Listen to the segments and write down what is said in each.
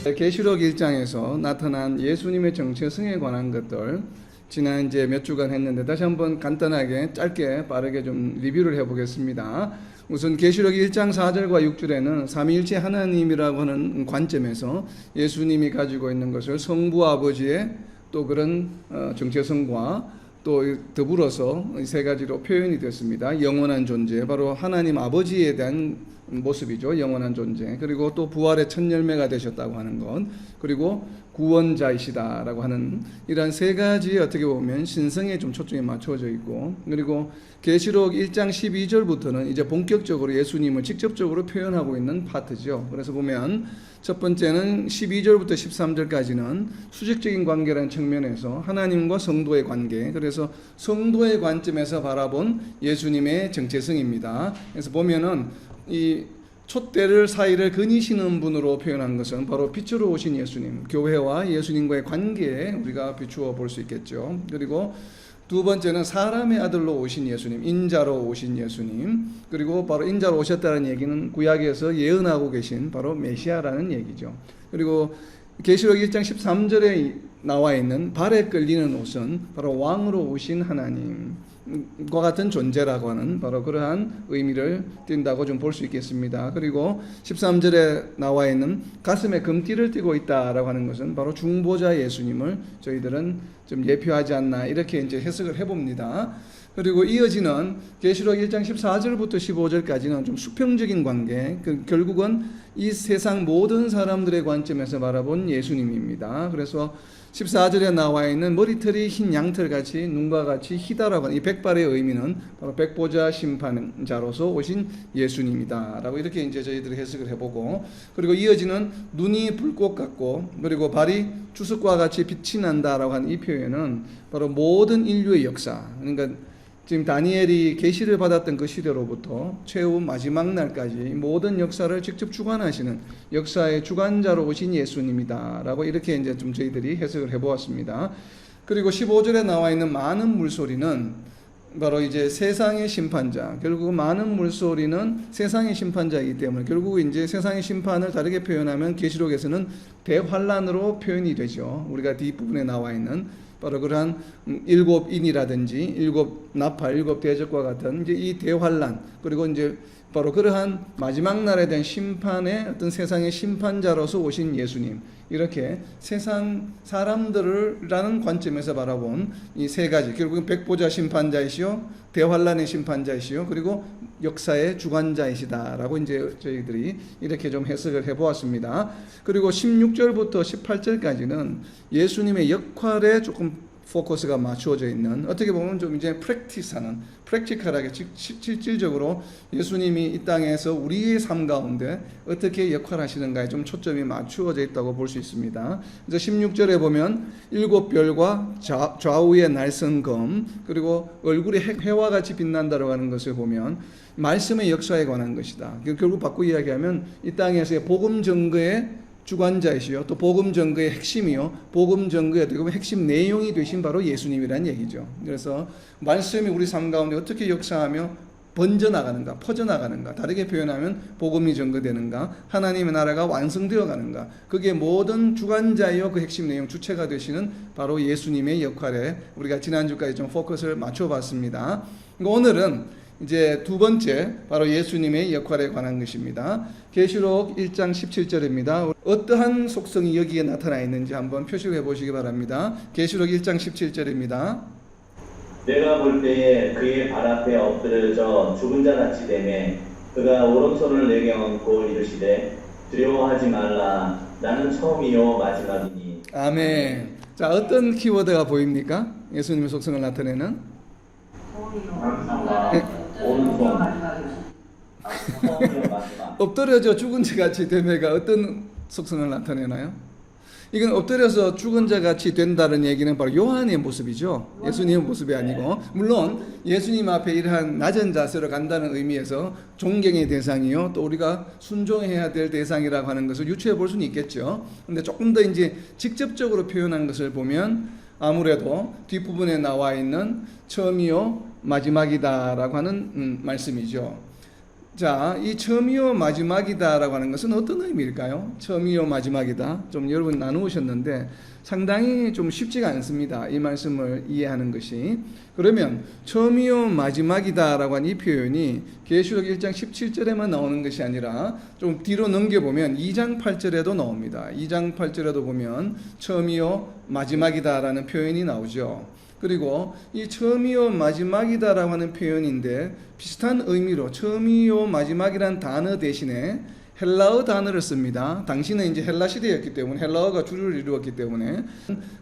계시록 1장에서 나타난 예수님의 정체성에 관한 것들 지난 이제 몇 주간 했는데 다시 한번 간단하게 짧게 빠르게 좀 리뷰를 해보겠습니다. 우선 계시록 1장 4절과 6절에는 삼위일체 하나님이라고 하는 관점에서 예수님이 가지고 있는 것을 성부 아버지의 또 그런 정체성과 또 더불어서 세 가지로 표현이 됐습니다. 영원한 존재, 바로 하나님 아버지에 대한 모습이죠. 영원한 존재. 그리고 또 부활의 첫 열매가 되셨다고 하는 것, 그리고 구원자이시다라고 하는 이러한 세 가지 어떻게 보면 신성에 좀 초점이 맞춰져 있고, 그리고 계시록 1장 12절부터는 이제 본격적으로 예수님을 직접적으로 표현하고 있는 파트죠. 그래서 보면 첫 번째는 12절부터 13절까지는 수직적인 관계라는 측면에서 하나님과 성도의 관계, 그래서 성도의 관점에서 바라본 예수님의 정체성입니다. 그래서 보면은 이 촛대를 사이를 거니시는 분으로 표현한 것은 바로 빛으로 오신 예수님, 교회와 예수님과의 관계에 우리가 비추어 볼 수 있겠죠. 그리고 두 번째는 사람의 아들로 오신 예수님, 인자로 오신 예수님, 그리고 바로 인자로 오셨다는 얘기는 구약에서 예언하고 계신 바로 메시아라는 얘기죠. 그리고 계시록 1장 13절에 나와 있는 발에 끌리는 옷은 바로 왕으로 오신 하나님과 같은 존재라고 하는 바로 그러한 의미를 띈다고 좀 볼 수 있겠습니다. 그리고 13절에 나와 있는 가슴에 금띠를 띠고 있다라고 하는 것은 바로 중보자 예수님을 저희들은 좀 예표하지 않나 이렇게 이제 해석을 해봅니다. 그리고 이어지는 계시록 1장 14절부터 15절까지는 좀 수평적인 관계, 결국은 이 세상 모든 사람들의 관점에서 바라본 예수님입니다. 그래서 14절에 나와 있는 머리털이 흰 양털같이 눈과 같이 희다라고 하는 이 백발의 의미는 바로 백보자 심판자로서 오신 예수님이다 라고 이렇게 이제 저희들이 해석을 해보고, 그리고 이어지는 눈이 불꽃 같고 그리고 발이 주석과 같이 빛이 난다라고 하는 이 표현은 바로 모든 인류의 역사, 그러니까 지금 다니엘이 계시를 받았던 그 시대로부터 최후 마지막 날까지 모든 역사를 직접 주관하시는 역사의 주관자로 오신 예수님이다라고 이렇게 이제 좀 저희들이 해석을 해보았습니다. 그리고 15절에 나와 있는 많은 물소리는 바로 이제 세상의 심판자, 결국 많은 물소리는 세상의 심판자이기 때문에 결국 이제 세상의 심판을 다르게 표현하면 계시록에서는 대환란으로 표현이 되죠. 우리가 뒷부분에 나와 있는 바로 그러한 일곱 인이라든지 일곱 나팔, 일곱 대적과 같은 이제 이 대환란, 그리고 이제 바로 그러한 마지막 날에 대한 심판의 어떤 세상의 심판자로서 오신 예수님, 이렇게 세상 사람들이라는 관점에서 바라본 이 세 가지, 결국은 백보자 심판자이시요, 대환란의 심판자이시요, 그리고 역사의 주관자이시다라고 이제 저희들이 이렇게 좀 해석을 해보았습니다. 그리고 16절부터 18절까지는 예수님의 역할에 조금 포커스가 맞추어져 있는, 어떻게 보면 좀 이제 프랙티컬하게 실질적으로 예수님이 이 땅에서 우리의 삶 가운데 어떻게 역할하시는가에 좀 초점이 맞추어져 있다고 볼 수 있습니다. 그래서 16절에 보면 일곱 별과 좌우의 날선 검, 그리고 얼굴이 해와 같이 빛난다고 하는 것을 보면 말씀의 역사에 관한 것이다. 결국 바꾸고 이야기하면 이 땅에서의 복음 전거의 주관자이시요, 또 복음 전거의 핵심이요, 복음 전거의 어떻게 보면 핵심 내용이 되신 바로 예수님이라는 얘기죠. 그래서 말씀이 우리 삶 가운데 어떻게 역사하며 번져나가는가, 퍼져나가는가, 다르게 표현하면 복음이 전거되는가, 하나님의 나라가 완성되어 가는가, 그게 모든 주관자이요 그 핵심 내용 주체가 되시는 바로 예수님의 역할에 우리가 지난주까지 좀 포커스를 맞춰봤습니다. 오늘은 이제 두 번째 바로 예수님의 역할에 관한 것입니다. 계시록 1장 17절입니다. 어떠한 속성이 여기에 나타나 있는지 한번 표시해 보시기 바랍니다. 계시록 1장 17절입니다. 내가 볼 때에 그의 발 앞에 엎드려져 죽은 자 같이 되매 그가 오른손을 내게 얹고 이르시되 두려워하지 말라 나는 처음이요 마지막이니. 아멘. 자, 어떤 키워드가 보입니까? 예수님의 속성을 나타내는 엎드려져 죽은 자 같이 되매가 어떤 속성을 나타내나요? 이건 엎드려서 죽은 자 같이 된다는 얘기는 바로 요한의 모습이죠. 예수님의 모습이 아니고, 물론 예수님 앞에 이러한 낮은 자세로 간다는 의미에서 존경의 대상이요, 또 우리가 순종해야 될 대상이라고 하는 것을 유추해 볼 수는 있겠죠. 근데 조금 더 이제 직접적으로 표현한 것을 보면 아무래도 뒷부분에 나와 있는 처음이요 마지막이다라고 하는 말씀이죠. 자, 이 처음이요 마지막이다라고 하는 것은 어떤 의미일까요? 처음이요 마지막이다. 좀 여러분 나누셨는데 상당히 좀 쉽지가 않습니다. 이 말씀을 이해하는 것이. 그러면 처음이요 마지막이다라고 하는 이 표현이 계시록 1장 17절에만 나오는 것이 아니라 좀 뒤로 넘겨보면 2장 8절에도 나옵니다. 2장 8절에도 보면 처음이요 마지막이다라는 표현이 나오죠. 그리고 이 처음이요 마지막이다라고 하는 표현인데 비슷한 의미로 처음이요 마지막이라는 단어 대신에 헬라어 단어를 씁니다. 당시는 이제 헬라 시대였기 때문에 헬라어가 주를 이루었기 때문에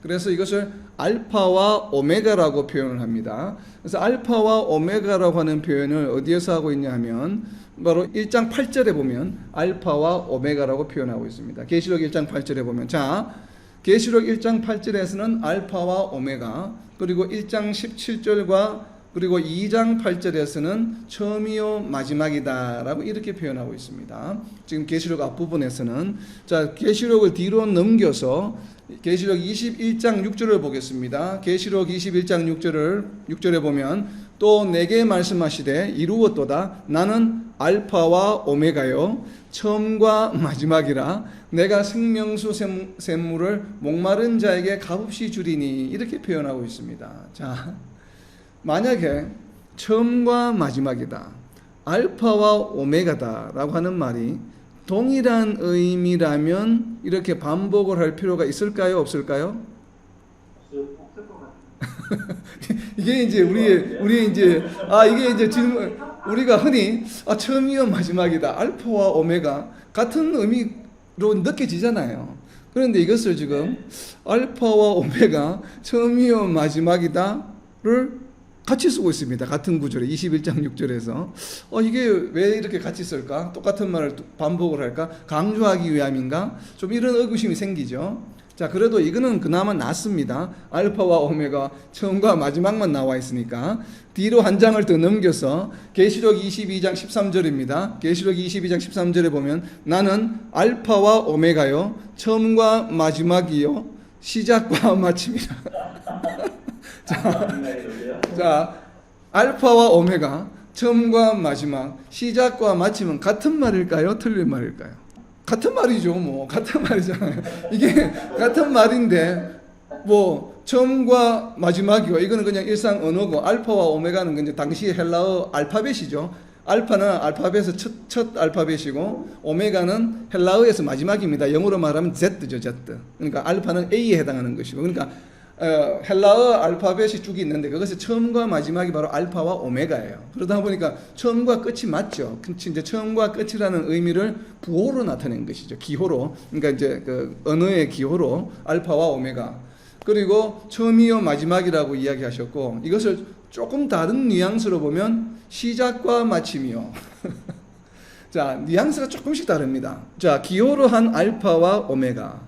그래서 이것을 알파와 오메가라고 표현을 합니다. 그래서 알파와 오메가라고 하는 표현을 어디에서 하고 있냐 하면 바로 1장 8절에 보면 알파와 오메가라고 표현하고 있습니다. 계시록 1장 8절에 보면 자 계시록 1장 8절에서는 알파와 오메가 그리고 1장 17절과 그리고 2장 8절에서는 처음이요 마지막이다라고 이렇게 표현하고 있습니다. 지금 계시록 앞부분에서는 자 계시록을 뒤로 넘겨서 계시록 21장 6절을 보겠습니다. 계시록 21장 6절에 보면 또 내게 말씀하시되 이루었도다 나는 알파와 오메가요 처음과 마지막이라 내가 생명수 샘물을 목마른 자에게 값없이 주리니 이렇게 표현하고 있습니다. 자 만약에 처음과 마지막이다 알파와 오메가다라고 하는 말이 동일한 의미라면 이렇게 반복을 할 필요가 있을까요 없을까요? 이게 이제 우리 이제 이게 이제 질문 우리가 흔히 처음이요 마지막이다 알파와 오메가 같은 의미로 느껴지잖아요. 그런데 이것을 지금 알파와 오메가 처음이요 마지막이다를 같이 쓰고 있습니다. 같은 구절에 21장 6절에서 이게 왜 이렇게 같이 쓸까? 똑같은 말을 반복을 할까? 강조하기 위함인가? 좀 이런 의구심이 생기죠. 자, 그래도 이거는 그나마 낫습니다. 알파와 오메가 처음과 마지막만 나와 있으니까 뒤로 한 장을 더 넘겨서 계시록 22장 13절입니다. 계시록 22장 13절에 보면 나는 알파와 오메가요 처음과 마지막이요 시작과 마침이라. 자, 알파와 오메가 처음과 마지막 시작과 마침은 같은 말일까요? 틀린 말일까요? 같은 말이죠. 뭐 같은 말이잖아요. 이게 같은 말인데 뭐 처음과 마지막이요. 이거는 그냥 일상 언어고 알파와 오메가는 그냥 당시 헬라어 알파벳이죠. 알파는 알파벳에서 첫 알파벳이고 오메가는 헬라어에서 마지막입니다. 영어로 말하면 Z죠, Z. 그러니까 알파는 A에 해당하는 것이고 그러니까 헬라어 알파벳이 쭉 있는데 그것의 처음과 마지막이 바로 알파와 오메가예요. 그러다 보니까 처음과 끝이 맞죠. 이제 처음과 끝이라는 의미를 부호로 나타낸 것이죠. 기호로. 그러니까 이제 그 언어의 기호로 알파와 오메가. 그리고 처음이요 마지막이라고 이야기하셨고 이것을 조금 다른 뉘앙스로 보면 시작과 마침이요. 자, 뉘앙스가 조금씩 다릅니다. 자, 기호로 한 알파와 오메가.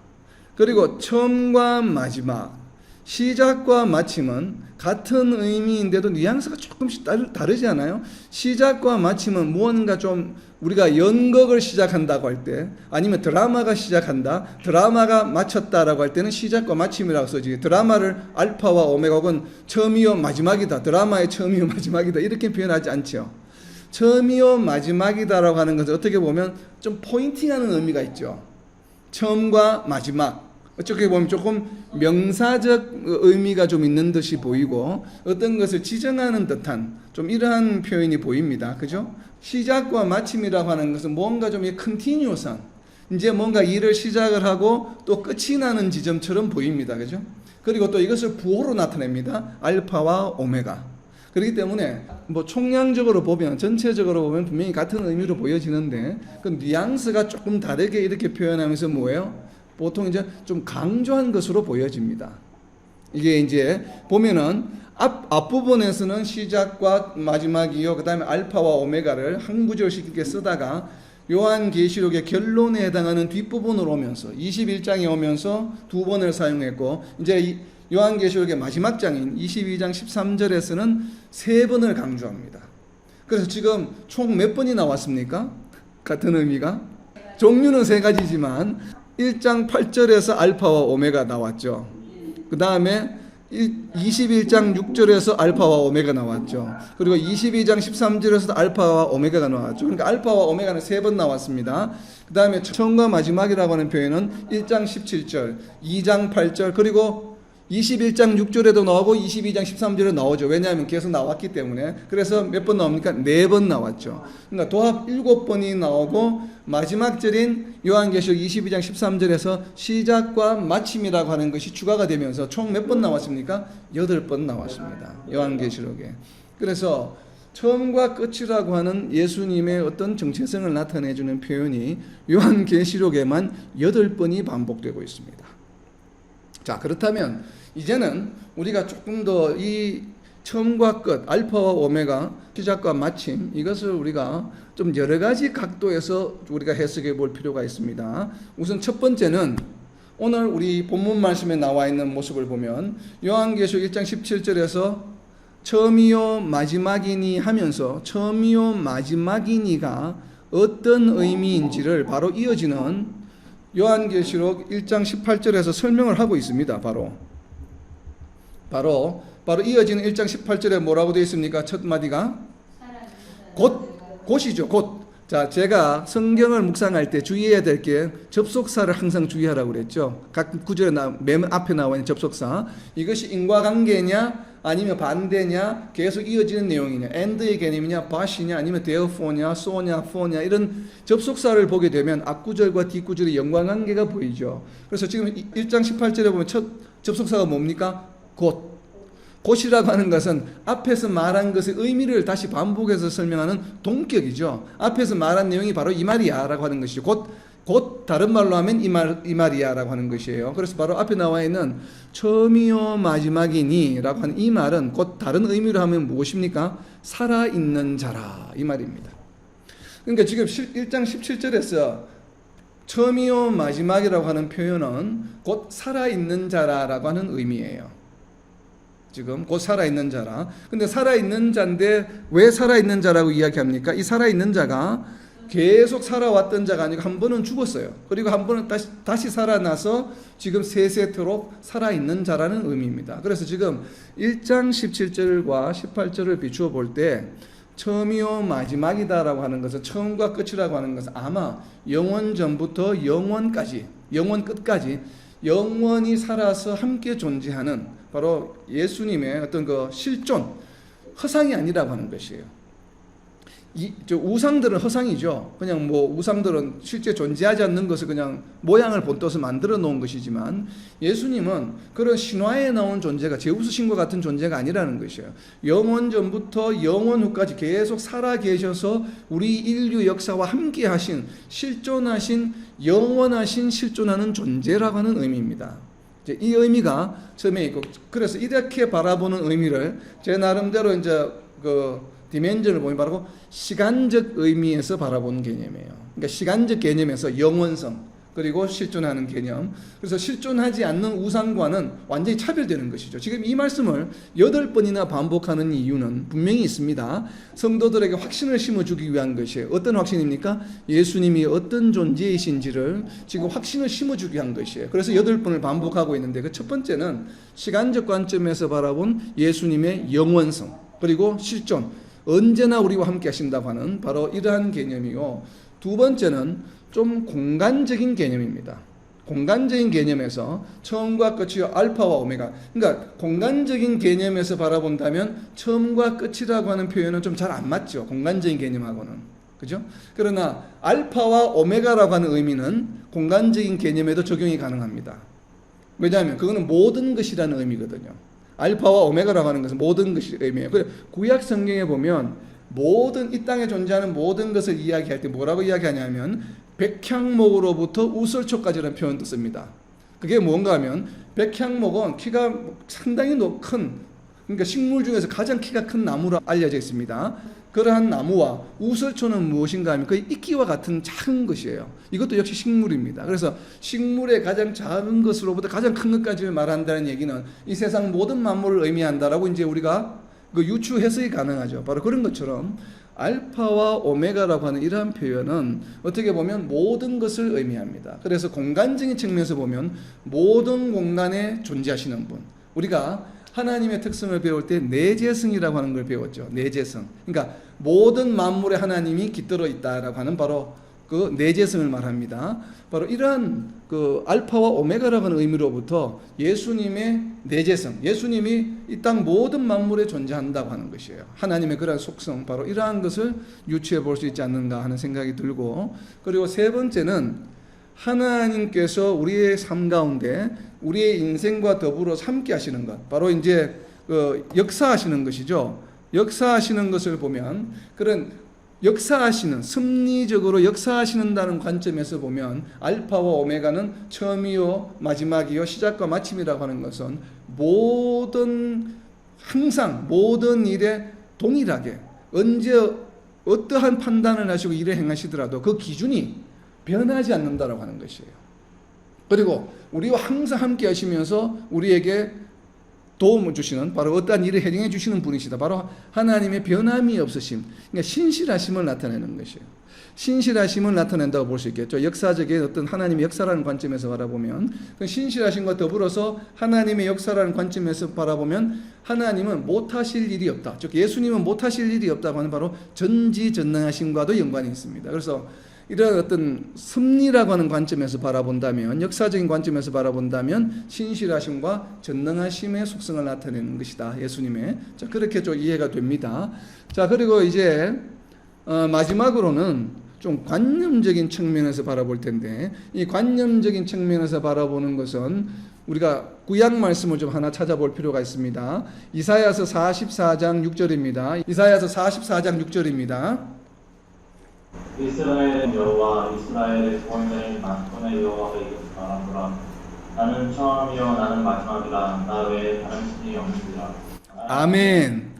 그리고 처음과 마지막. 시작과 마침은 같은 의미인데도 뉘앙스가 조금씩 다르지 않아요? 시작과 마침은 무언가 좀 우리가 연극을 시작한다고 할 때 아니면 드라마가 시작한다 드라마가 마쳤다라고 할 때는 시작과 마침이라고 써지 드라마를 알파와 오메가 혹은 처음이요 마지막이다 드라마의 처음이요 마지막이다 이렇게 표현하지 않죠. 처음이요 마지막이다라고 하는 것은 어떻게 보면 좀 포인팅하는 의미가 있죠. 처음과 마지막 어떻게 보면 조금 명사적 의미가 좀 있는 듯이 보이고 어떤 것을 지정하는 듯한 좀 이러한 표현이 보입니다. 그죠? 시작과 마침이라고 하는 것은 뭔가 좀 컨티뉴어선 이제 뭔가 일을 시작을 하고 또 끝이 나는 지점처럼 보입니다. 그죠? 그리고 또 이것을 부호로 나타냅니다. 알파와 오메가. 그렇기 때문에 뭐 총량적으로 보면 전체적으로 보면 분명히 같은 의미로 보여지는데 그 뉘앙스가 조금 다르게 이렇게 표현하면서 뭐예요? 보통 이제 좀 강조한 것으로 보여집니다. 이게 이제 보면은 앞부분에서는 시작과 마지막이요. 그 다음에 알파와 오메가를 한 구절씩 이렇게 쓰다가 요한계시록의 결론에 해당하는 뒷부분으로 오면서 21장에 오면서 두 번을 사용했고 이제 요한계시록의 마지막 장인 22장 13절에서는 세 번을 강조합니다. 그래서 지금 총 몇 번이 나왔습니까? 같은 의미가? 종류는 세 가지지만 1장 8절에서 알파와 오메가 나왔죠. 그 다음에 21장 6절에서 알파와 오메가 나왔죠. 그리고 22장 13절에서도 알파와 오메가가 나왔죠. 그러니까 알파와 오메가는 3번 나왔습니다. 그 다음에 처음과 마지막이라고 하는 표현은 1장 17절, 2장 8절, 그리고 21장 6절에도 나오고 22장 13절에 나오죠. 왜냐하면 계속 나왔기 때문에. 그래서 몇 번 나옵니까? 4번 나왔죠. 그러니까 도합 7번이 나오고 마지막 절인 요한계시록 22장 13절에서 시작과 마침이라고 하는 것이 추가가 되면서 총 몇 번 나왔습니까? 8번 나왔습니다. 요한계시록에. 그래서 처음과 끝이라고 하는 예수님의 어떤 정체성을 나타내주는 표현이 요한계시록에만 8번이 반복되고 있습니다. 자, 그렇다면 이제는 우리가 조금 더 이 처음과 끝, 알파와 오메가, 시작과 마침, 이것을 우리가 좀 여러 가지 각도에서 우리가 해석해 볼 필요가 있습니다. 우선 첫 번째는 오늘 우리 본문 말씀에 나와 있는 모습을 보면 요한계시록 1장 17절에서 처음이요 마지막이니 하면서 처음이요 마지막이니가 어떤 의미인지를 바로 이어지는 요한계시록 1장 18절에서 설명을 하고 있습니다. 바로 이어지는 1장 18절에 뭐라고 되어 있습니까? 첫 마디가 곧이죠. 곧. 자, 제가 성경을 묵상할 때 주의해야 될 게 접속사를 항상 주의하라고 그랬죠. 각 구절에 맨 앞에 나와 있는 접속사. 이것이 인과관계냐 아니면 반대냐, 계속 이어지는 내용이냐, and의 개념이냐, but이냐, 아니면 therefore냐, so냐, for냐, 이런 접속사를 보게 되면 앞구절과 뒷구절의 연관관계가 보이죠. 그래서 지금 1장 18절에 보면 첫 접속사가 뭡니까? 곧. 곧이라고 하는 것은 앞에서 말한 것의 의미를 다시 반복해서 설명하는 동격이죠. 앞에서 말한 내용이 바로 이 말이야 라고 하는 것이죠. 곧 다른 말로 하면 이 말이야 라고 하는 것이에요. 그래서 바로 앞에 나와 있는 처음이요 마지막이니 라고 하는 이 말은 곧 다른 의미로 하면 무엇입니까? 살아있는 자라, 이 말입니다. 그러니까 지금 1장 17절에서 처음이요 마지막이라고 하는 표현은 곧 살아있는 자라라고 하는 의미예요. 지금 곧 살아있는 자라. 근데 살아있는 자인데 왜 살아있는 자라고 이야기합니까? 이 살아있는 자가 계속 살아왔던 자가 아니고 한 번은 죽었어요. 그리고 한 번은 다시 살아나서 지금 세세토록 살아있는 자라는 의미입니다. 그래서 지금 1장 17절과 18절을 비추어 볼 때 처음이요 마지막이다라고 하는 것은, 처음과 끝이라고 하는 것은 아마 영원 전부터 영원까지, 영원 끝까지 영원히 살아서 함께 존재하는 바로 예수님의 어떤 그 실존, 허상이 아니라고 하는 것이에요. 우상들은 허상이죠. 그냥 뭐 우상들은 실제 존재하지 않는 것을 그냥 모양을 본떠서 만들어 놓은 것이지만 예수님은 그런 신화에 나온 존재가 제우스 신과 같은 존재가 아니라는 것이에요. 영원 전부터 영원 후까지 계속 살아 계셔서 우리 인류 역사와 함께 하신, 실존하신, 영원하신 실존하는 존재라고 하는 의미입니다. 이 의미가 처음에 있고, 그래서 이렇게 바라보는 의미를 제 나름대로 이제 디멘전을 보면 바로 시간적 의미에서 바라보는 개념이에요. 그러니까 시간적 개념에서 영원성, 그리고 실존하는 개념. 그래서 실존하지 않는 우상과는 완전히 차별되는 것이죠. 지금 이 말씀을 8번이나 반복하는 이유는 분명히 있습니다. 성도들에게 확신을 심어주기 위한 것이에요. 어떤 확신입니까? 예수님이 어떤 존재이신지를 지금 확신을 심어주기 위한 것이에요. 그래서 8번을 반복하고 있는데, 그 첫 번째는 시간적 관점에서 바라본 예수님의 영원성, 그리고 실존, 언제나 우리와 함께 하신다고 하는 바로 이러한 개념이고, 두 번째는 좀 공간적인 개념입니다. 공간적인 개념에서 처음과 끝이 알파와 오메가, 그러니까 공간적인 개념에서 바라본다면 처음과 끝이라고 하는 표현은 좀 잘 안 맞죠. 공간적인 개념하고는. 그죠? 그러나 알파와 오메가라고 하는 의미는 공간적인 개념에도 적용이 가능합니다. 왜냐하면 그거는 모든 것이라는 의미거든요. 알파와 오메가라고 하는 것은 모든 것이 의미예요. 구약 성경에 보면 모든, 이 땅에 존재하는 모든 것을 이야기할 때 뭐라고 이야기하냐면 백향목으로부터 우설초까지라는 표현도 씁니다. 그게 뭔가 하면 백향목은 키가 상당히 큰, 그러니까 식물 중에서 가장 키가 큰 나무로 알려져 있습니다. 그러한 나무와 우설초는 무엇인가 하면 거의 이끼와 같은 작은 것이에요. 이것도 역시 식물입니다. 그래서 식물의 가장 작은 것으로부터 가장 큰 것까지 말한다는 얘기는 이 세상 모든 만물을 의미한다라고 이제 우리가 유추 해석이 가능하죠. 바로 그런 것처럼 알파와 오메가라고 하는 이러한 표현은 어떻게 보면 모든 것을 의미합니다. 그래서 공간적인 측면에서 보면 모든 공간에 존재하시는 분, 우리가 하나님의 특성을 배울 때 내재성이라고 하는 걸 배웠죠. 내재성. 그러니까 모든 만물에 하나님이 깃들어 있다라고 하는 바로 그 내재성을 말합니다. 바로 이러한 그 알파와 오메가라고 하는 의미로부터 예수님의 내재성, 예수님이 이 땅 모든 만물에 존재한다고 하는 것이에요. 하나님의 그러한 속성, 바로 이러한 것을 유추해 볼 수 있지 않는가 하는 생각이 들고, 그리고 세 번째는 하나님께서 우리의 삶 가운데 우리의 인생과 더불어 함께 하시는 것, 바로 이제 그 역사하시는 것이죠. 역사하시는 것을 보면 그런 역사하시는, 섭리적으로 역사하시는다는 관점에서 보면 알파와 오메가는 처음이요 마지막이요 시작과 마침이라고 하는 것은 항상 모든 일에 동일하게 언제 어떠한 판단을 하시고 일을 행하시더라도 그 기준이 변하지 않는다라고 하는 것이에요. 그리고 우리와 항상 함께 하시면서 우리에게 도움을 주시는, 바로 어떠한 일을 해결해 주시는 분이시다. 바로 하나님의 변함이 없으심, 그러니까 신실하심을 나타내는 것이에요. 신실하심을 나타낸다고 볼 수 있겠죠. 역사적인 어떤 하나님의 역사라는 관점에서 바라보면, 그 신실하심과 더불어서 하나님의 역사라는 관점에서 바라보면 하나님은 못하실 일이 없다. 즉 예수님은 못하실 일이 없다고 하는 바로 전지전능하심과도 연관이 있습니다. 그래서 이런 어떤 섭리라고 하는 관점에서 바라본다면, 역사적인 관점에서 바라본다면 신실하심과 전능하심의 속성을 나타내는 것이다. 예수님의. 자, 그렇게 좀 이해가 됩니다. 자, 그리고 이제 마지막으로는 좀 관념적인 측면에서 바라볼 텐데, 이 관념적인 측면에서 바라보는 것은 우리가 구약 말씀을 좀 하나 찾아볼 필요가 있습니다. 이사야서 44장 6절입니다. 이사야서 44장 6절입니다. 이스라엘의 여호와 이스라엘의 구원자인 만군의 여호와가 이르노라. 나는 처음이요 나는 마지막이라. 나 외에 다른 신이 없느니라. 아멘.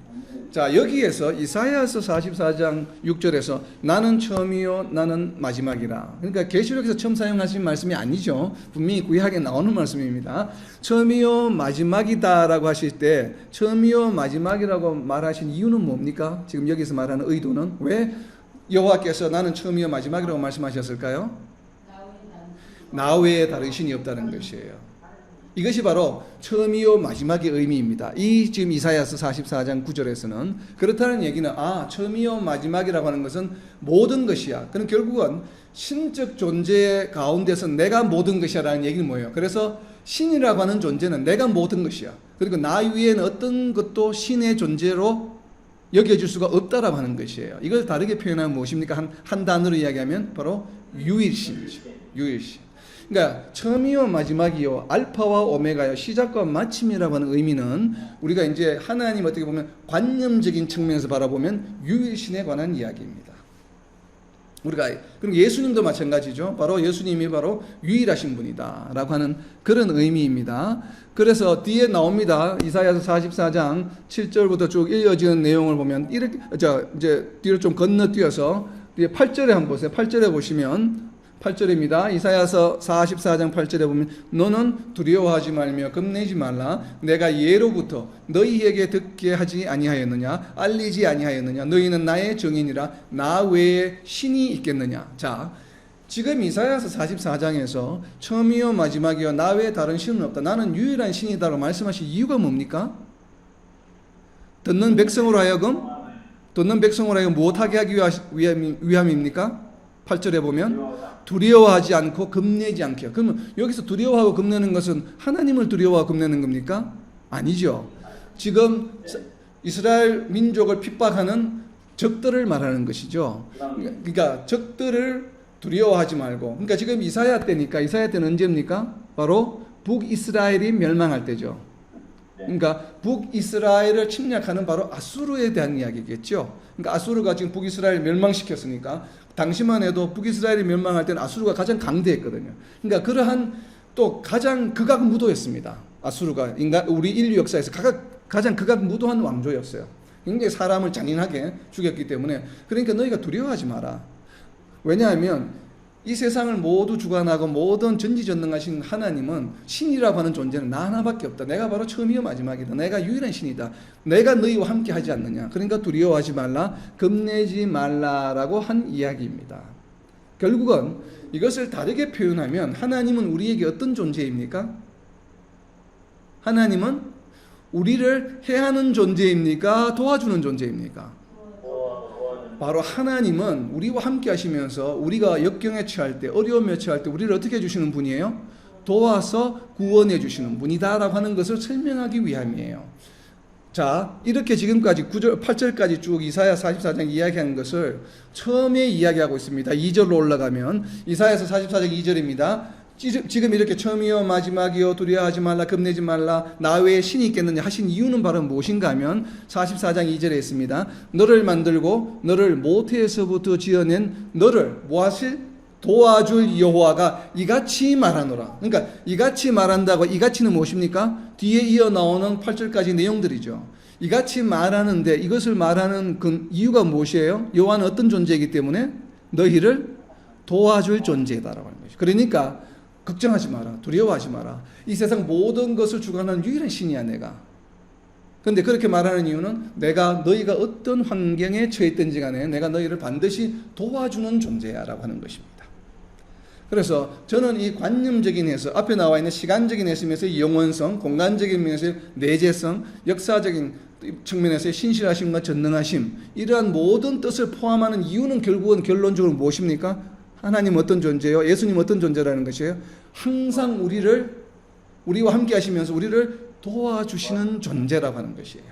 자, 여기에서 이사야서 44장 6절에서 나는 처음이요 나는 마지막이라. 그러니까 계시록에서 처음 사용하신 말씀이 아니죠. 분명히 구약에 나오는 말씀입니다. 처음이요 마지막이다라고 하실 때 처음이요 마지막이라고 말하신 이유는 뭡니까? 지금 여기서 말하는 의도는 왜 여호와께서 나는 처음이요 마지막이라고 말씀하셨을까요? 나 외에 다른 신이 없다는 것이에요. 이것이 바로 처음이요 마지막의 의미입니다. 이 지금 이사야서 44장 9절에서는 그렇다는 얘기는 처음이요 마지막이라고 하는 것은 모든 것이야. 그럼 결국은 신적 존재 가운데서 내가 모든 것이야 라는 얘기는 뭐예요? 그래서 신이라고 하는 존재는 내가 모든 것이야. 그리고 나 위에는 어떤 것도 신의 존재로 여겨질 수가 없다라고 하는 것이에요. 이걸 다르게 표현하면 무엇입니까? 한 단어로 이야기하면 바로 유일신이죠. 유일신. 그러니까 처음이요 마지막이요 알파와 오메가요 시작과 마침이라고 하는 의미는 우리가 이제 하나님 어떻게 보면 관념적인 측면에서 바라보면 유일신에 관한 이야기입니다. 우리가 그럼 예수님도 마찬가지죠. 바로 예수님이 바로 유일하신 분이다라고 하는 그런 의미입니다. 그래서 뒤에 나옵니다. 이사야서 44장 7절부터 쭉 이어지는 내용을 보면 이렇게 이제 뒤로 좀 건너뛰어서 뒤에 8절에 한번 보세요. 8절에 보시면 8절입니다. 이사야서 44장 8절에 보면 너는 두려워하지 말며 겁내지 말라. 내가 예로부터 너희에게 듣게 하지 아니하였느냐? 알리지 아니하였느냐? 너희는 나의 증인이라. 나 외에 신이 있겠느냐? 자, 지금 이사야서 44장에서 처음이요 마지막이요 나 외에 다른 신은 없다. 나는 유일한 신이다라고 말씀하신 이유가 뭡니까? 듣는 백성으로 하여금 무엇하게 하기 위함입니까? 8절에 보면 두려워하지 않고 겁내지 않게. 그러면 여기서 두려워하고 겁내는 것은 하나님을 두려워하고 겁내는 겁니까? 아니죠. 지금 이스라엘 민족을 핍박하는 적들을 말하는 것이죠. 그러니까 적들을 두려워하지 말고. 그러니까 지금 이사야 때니까, 이사야 때는 언제입니까? 바로 북이스라엘이 멸망할 때죠. 그러니까 북이스라엘을 침략하는 바로 아수르에 대한 이야기겠죠. 그러니까 아수르가 지금 북이스라엘을 멸망시켰으니까 당시만 해도 북이스라엘이 멸망할 때는 아수르가 가장 강대했거든요. 그러니까 그러한 또 가장 극악무도였습니다. 아수르가 우리 인류 역사에서 가장 극악무도한 왕조였어요. 굉장히 사람을 잔인하게 죽였기 때문에 그러니까 너희가 두려워하지 마라. 왜냐하면 이 세상을 모두 주관하고 모든 전지전능하신 하나님은 신이라고 하는 존재는 나 하나밖에 없다. 내가 바로 처음이요 마지막이다. 내가 유일한 신이다. 내가 너희와 함께 하지 않느냐. 그러니까 두려워하지 말라, 겁내지 말라라고 한 이야기입니다. 결국은 이것을 다르게 표현하면 하나님은 우리에게 어떤 존재입니까? 하나님은 우리를 해하는 존재입니까? 도와주는 존재입니까? 바로 하나님은 우리와 함께 하시면서 우리가 역경에 처할 때, 어려움에 처할 때 우리를 어떻게 해주시는 분이에요? 도와서 구원해 주시는 분이다라고 하는 것을 설명하기 위함이에요. 자, 이렇게 지금까지 9절, 8절까지 쭉 이사야 44장 이야기하는 것을 처음에 이야기하고 있습니다. 2절로 올라가면 이사야서 44장 2절입니다. 지금 이렇게 처음이요 마지막이요 두려워하지 말라 겁내지 말라 나 외에 신이 있겠느냐 하신 이유는 바로 무엇인가 하면 44장 2절에 있습니다. 너를 만들고 너를 모태에서부터 지어낸 너를 무엇을 도와줄 여호와가 이같이 말하노라. 그러니까 이같이 말한다고 이같이는 무엇입니까? 뒤에 이어 나오는 8절까지 내용들이죠. 이같이 말하는데 이것을 말하는 그 이유가 무엇이에요? 여호와는 어떤 존재이기 때문에 너희를 도와줄 존재다라고 하는 것이죠. 그러니까 걱정하지 마라. 두려워하지 마라. 이 세상 모든 것을 주관하는 유일한 신이야 내가. 그런데 그렇게 말하는 이유는 내가 너희가 어떤 환경에 처했든지 간에 내가 너희를 반드시 도와주는 존재야 라고 하는 것입니다. 그래서 저는 이 관념적인 해석, 앞에 나와 있는 시간적인 해석에서의 영원성, 공간적인 면에서의 내재성, 역사적인 측면에서의 신실하심과 전능하심, 이러한 모든 뜻을 포함하는 이유는 결국은 결론적으로 무엇입니까? 하나님 어떤 존재예요? 예수님 어떤 존재라는 것이에요? 항상 우리와 함께 하시면서 우리를 도와주시는 존재라고 하는 것이에요.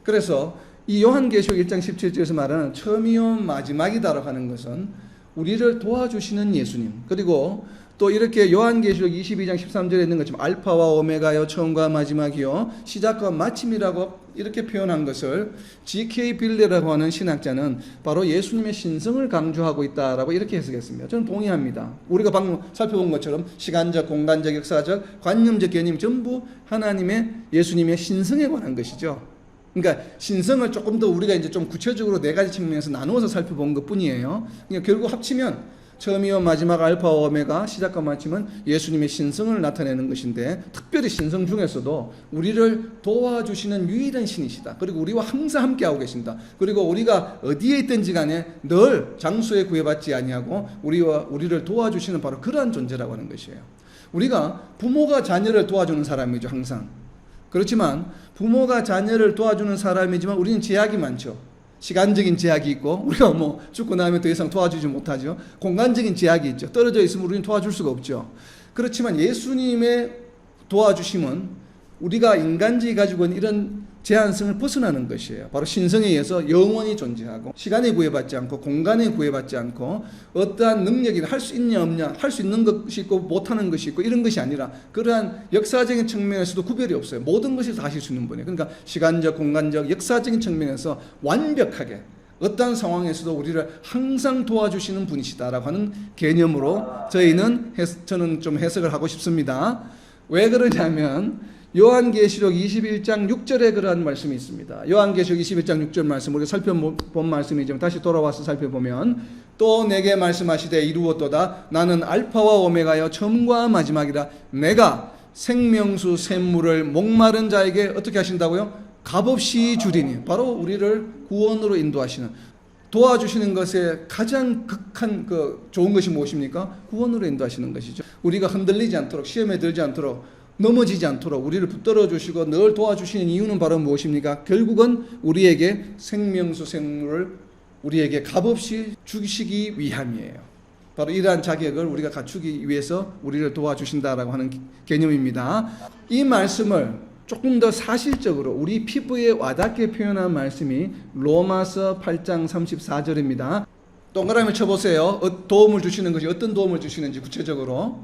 그래서 이 요한계시록 1장 17절에서 말하는 처음이요 마지막이다라고 하는 것은 우리를 도와주시는 예수님, 그리고 또 이렇게 요한계시록 22장 13절에 있는 것처럼 알파와 오메가요 처음과 마지막이요 시작과 마침이라고 이렇게 표현한 것을 G.K. 빌레라고 하는 신학자는 바로 예수님의 신성을 강조하고 있다라고 이렇게 해석했습니다. 저는 동의합니다. 우리가 방금 살펴본 것처럼 시간적, 공간적, 역사적, 관념적 개념이 전부 하나님의 예수님의 신성에 관한 것이죠. 그러니까 신성을 조금 더 우리가 이제 좀 구체적으로 네 가지 측면에서 나누어서 살펴본 것뿐이에요. 그러니까 결국 합치면 처음이요 마지막 알파와 오메가 시작과 마침은 예수님의 신성을 나타내는 것인데 특별히 신성 중에서도 우리를 도와주시는 유일한 신이시다. 그리고 우리와 항상 함께하고 계신다. 그리고 우리가 어디에 있든지 간에 늘 장소에 구애받지 아니하고 우리를 도와주시는 바로 그러한 존재라고 하는 것이에요. 우리가 부모가 자녀를 도와주는 사람이죠. 항상. 그렇지만 부모가 자녀를 도와주는 사람이지만 우리는 제약이 많죠. 시간적인 제약이 있고 우리가 뭐 죽고 나면 더 이상 도와주지 못하죠. 공간적인 제약이 있죠. 떨어져 있으면 우리는 도와줄 수가 없죠. 그렇지만 예수님의 도와주심은 우리가 인간적이 가지고 있는 이런 제한성을 벗어나는 것이에요. 바로 신성에 의해서 영원히 존재하고 시간에 구애받지 않고 공간에 구애받지 않고 어떠한 능력이 할 수 있냐 없냐 할 수 있는 것이 있고 못하는 것이 있고 이런 것이 아니라 그러한 역사적인 측면에서도 구별이 없어요. 모든 것이 다 하실 수 있는 분이에요. 그러니까 시간적 공간적 역사적인 측면에서 완벽하게 어떠한 상황에서도 우리를 항상 도와주시는 분이시다라고 하는 개념으로 저는 좀 해석을 하고 싶습니다. 왜 그러냐면 요한계시록 21장 6절에 그러한 말씀이 있습니다. 요한계시록 21장 6절 말씀 우리가 살펴본 말씀이지만 다시 돌아와서 살펴보면 또 내게 말씀하시되 이루었도다 나는 알파와 오메가여 처음과 마지막이라 내가 생명수 샘물을 목마른 자에게 어떻게 하신다고요? 값없이 주리니 바로 우리를 구원으로 인도하시는 도와주시는 것에 가장 극한 좋은 것이 무엇입니까? 구원으로 인도하시는 것이죠. 우리가 흔들리지 않도록 시험에 들지 않도록 넘어지지 않도록 우리를 붙들어 주시고 늘 도와주시는 이유는 바로 무엇입니까? 결국은 우리에게 생명수 생물을 우리에게 값없이 주시기 위함이에요. 바로 이러한 자격을 우리가 갖추기 위해서 우리를 도와주신다라고 하는 개념입니다. 이 말씀을 조금 더 사실적으로 우리 피부에 와닿게 표현한 말씀이 로마서 8장 34절입니다. 동그라미 쳐보세요. 도움을 주시는 것이 어떤 도움을 주시는지 구체적으로.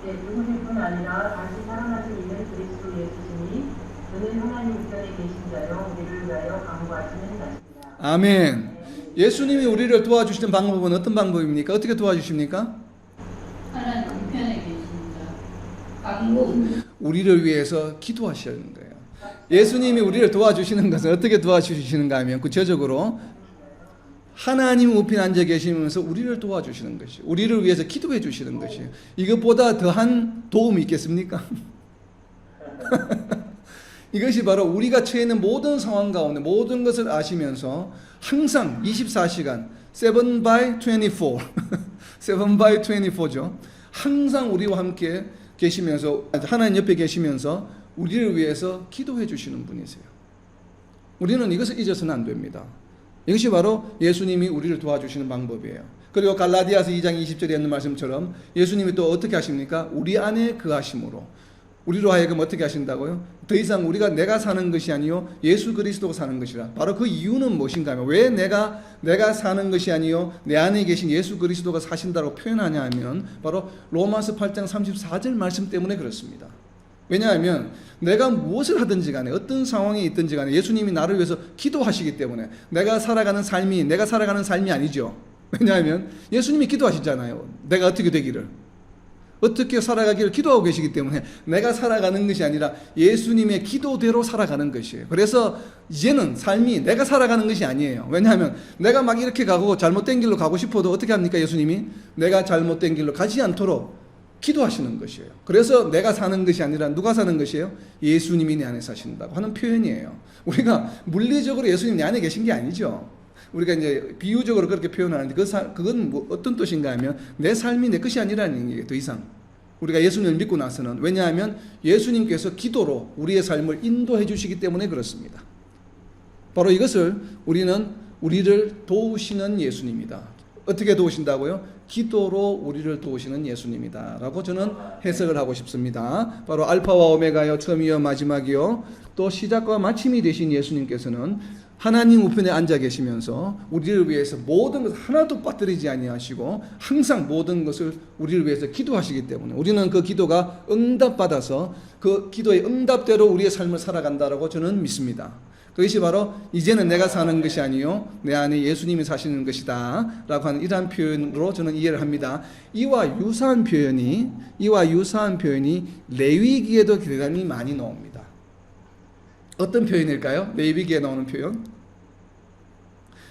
누구실 뿐 아니라 다시 살아나신 이는 그리스도 예수시니 그는 하나님 우편에 계신 자요 우리를 위하여 간구하시는 자십니다. 아멘. 예수님이 우리를 도와주시는 방법은 어떤 방법입니까? 어떻게 도와주십니까? 하나님 우편에 계신 자 간구 우리를 위해서 기도하시는 거예요. 예수님이 우리를 도와주시는 것은 어떻게 도와주시는가 하면 구체적으로 하나님 우편에 앉아 계시면서 우리를 도와주시는 것이 우리를 위해서 기도해 주시는 것이에요. 이것보다 더한 도움이 있겠습니까? 이것이 바로 우리가 처해 있는 모든 상황 가운데 모든 것을 아시면서 항상 24시간 7 by 24 7 by 24죠. 항상 우리와 함께 계시면서 하나님 옆에 계시면서 우리를 위해서 기도해 주시는 분이세요. 우리는 이것을 잊어서는 안 됩니다. 이것이 바로 예수님이 우리를 도와주시는 방법이에요. 그리고 갈라디아서 2장 20절에 있는 말씀처럼 예수님이 또 어떻게 하십니까? 우리 안에 거하심으로 우리로 하여금 어떻게 하신다고요? 더 이상 우리가 내가 사는 것이 아니요 예수 그리스도가 사는 것이라. 바로 그 이유는 무엇인가 하면 왜 내가 사는 것이 아니요 내 안에 계신 예수 그리스도가 사신다고 표현하냐 하면 바로 로마서 8장 34절 말씀 때문에 그렇습니다. 왜냐하면 내가 무엇을 하든지 간에 어떤 상황에 있든지 간에 예수님이 나를 위해서 기도하시기 때문에 내가 살아가는 삶이 아니죠. 왜냐하면 예수님이 기도하시잖아요. 내가 어떻게 되기를, 어떻게 살아가기를 기도하고 계시기 때문에 내가 살아가는 것이 아니라 예수님의 기도대로 살아가는 것이에요. 그래서 이제는 삶이 내가 살아가는 것이 아니에요. 왜냐하면 내가 막 이렇게 가고 잘못된 길로 가고 싶어도 어떻게 합니까? 예수님이 내가 잘못된 길로 가지 않도록 기도하시는 것이에요. 그래서 내가 사는 것이 아니라 누가 사는 것이에요? 예수님이 내 안에 사신다고 하는 표현이에요. 우리가 물리적으로 예수님 내 안에 계신 게 아니죠. 우리가 이제 비유적으로 그렇게 표현하는데 그건 뭐 어떤 뜻인가 하면 내 삶이 내 것이 아니라는 얘기예요. 더 이상 우리가 예수님을 믿고 나서는. 왜냐하면 예수님께서 기도로 우리의 삶을 인도해 주시기 때문에 그렇습니다. 바로 이것을 우리를 도우시는 예수님이다. 어떻게 도우신다고요? 기도로 우리를 도우시는 예수님이다 라고 저는 해석을 하고 싶습니다. 바로 알파와 오메가요, 처음이요 마지막이요, 또 시작과 마침이 되신 예수님께서는 하나님 우편에 앉아 계시면서 우리를 위해서 모든 것을 하나도 빠뜨리지 아니하시고 항상 모든 것을 우리를 위해서 기도하시기 때문에 우리는 그 기도가 응답받아서 그 기도의 응답대로 우리의 삶을 살아간다라고 저는 믿습니다. 그것이 바로 이제는 내가 사는 것이 아니요 내 안에 예수님이 사시는 것이다 라고 하는 이러한 표현으로 저는 이해를 합니다. 이와 유사한 표현이 레위기에도 대단히 많이 나옵니다. 어떤 표현일까요? 레위기에 나오는 표현.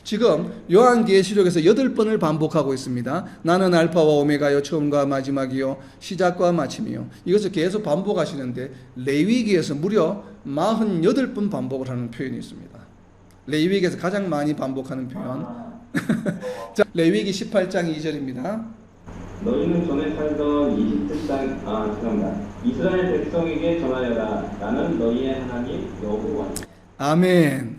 지금 요한계시록에서 8번을 반복하고 있습니다. 나는 알파와 오메가요, 처음과 마지막이요, 시작과 마침이요. 이것을 계속 반복하시는데 레위기에서 무려 48번 반복을 하는 표현이 있습니다. 레위기에서 가장 많이 반복하는 표현. 자, 레위기 18장 2절입니다. 너희는 전에 살던 이스라엘 백성에게 전하여라. 나는 너희의 하나님 여호와. 아멘.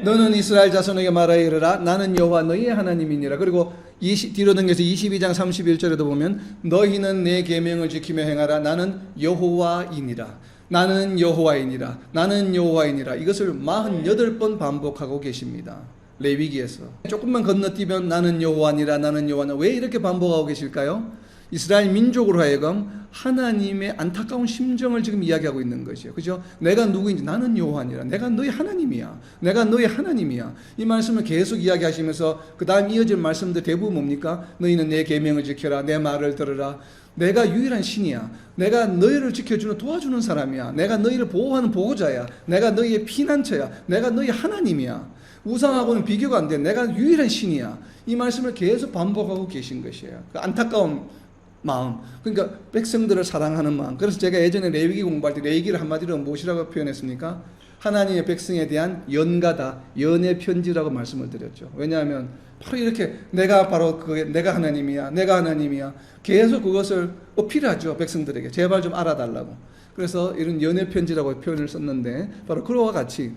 너는 이스라엘 자손에게 말하여 이르라. 나는 여호와 너희의 하나님이니라. 그리고 뒤로 넘겨서 22장 31절에도 보면 너희는 내 계명을 지키며 행하라. 나는 여호와이니라. 나는 여호와이니라. 나는 여호와이니라. 이것을 48번 반복하고 계십니다. 레위기에서. 조금만 건너뛰면 나는 여호와니라, 나는 여호와니라. 왜 이렇게 반복하고 계실까요? 이스라엘 민족으로 하여금 하나님의 안타까운 심정을 지금 이야기하고 있는 것이에요. 그죠? 내가 누구인지, 나는 여호와니라. 내가 너희 하나님이야. 내가 너희 하나님이야. 이 말씀을 계속 이야기하시면서 그 다음 이어질 말씀들 대부분 뭡니까? 너희는 내 계명을 지켜라. 내 말을 들으라. 내가 유일한 신이야. 내가 너희를 지켜주는 도와주는 사람이야. 내가 너희를 보호하는 보호자야. 내가 너희의 피난처야. 내가 너희 하나님이야. 우상하고는 비교가 안 돼. 내가 유일한 신이야. 이 말씀을 계속 반복하고 계신 것이에요. 그 안타까운 마음, 그러니까 백성들을 사랑하는 마음. 그래서 제가 예전에 레위기 공부할 때 레위기를 한마디로 무엇이라고 표현했습니까? 하나님의 백성에 대한 연가다, 연의 편지라고 말씀을 드렸죠. 왜냐하면 바로 이렇게 내가 하나님이야, 내가 하나님이야. 계속 그것을 어필하죠, 백성들에게. 제발 좀 알아달라고. 그래서 이런 연의 편지라고 표현을 썼는데 바로 그와 같이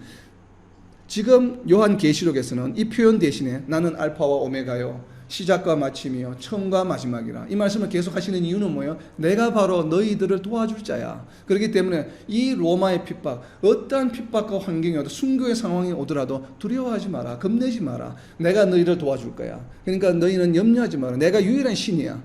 지금 요한계시록에서는 이 표현 대신에 나는 알파와 오메가요, 시작과 마침이요, 처음과 마지막이라. 이 말씀을 계속 하시는 이유는 뭐예요? 내가 바로 너희들을 도와줄 자야. 그렇기 때문에 이 로마의 핍박, 어떠한 핍박과 환경이 오더라도, 순교의 상황이 오더라도 두려워하지 마라, 겁내지 마라. 내가 너희를 도와줄 거야. 그러니까 너희는 염려하지 마라. 내가 유일한 신이야.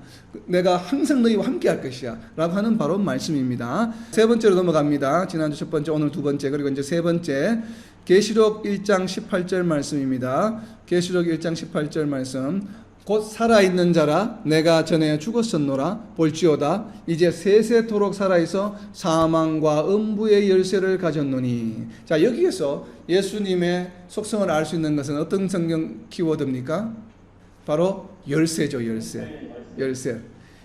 내가 항상 너희와 함께 할 것이야 라고 하는 바로 말씀입니다. 세 번째로 넘어갑니다. 지난주 첫 번째, 오늘 두 번째, 그리고 이제 세 번째, 계시록 1장 18절 말씀입니다. 계시록 1장 18절 말씀. 곧 살아있는 자라 내가 전에 죽었었노라. 볼지어다 이제 세세토록 살아있어 사망과 음부의 열쇠를 가졌노니. 자, 여기에서 예수님의 속성을 알 수 있는 것은 어떤 성경 키워드입니까? 바로 열쇠죠. 열쇠.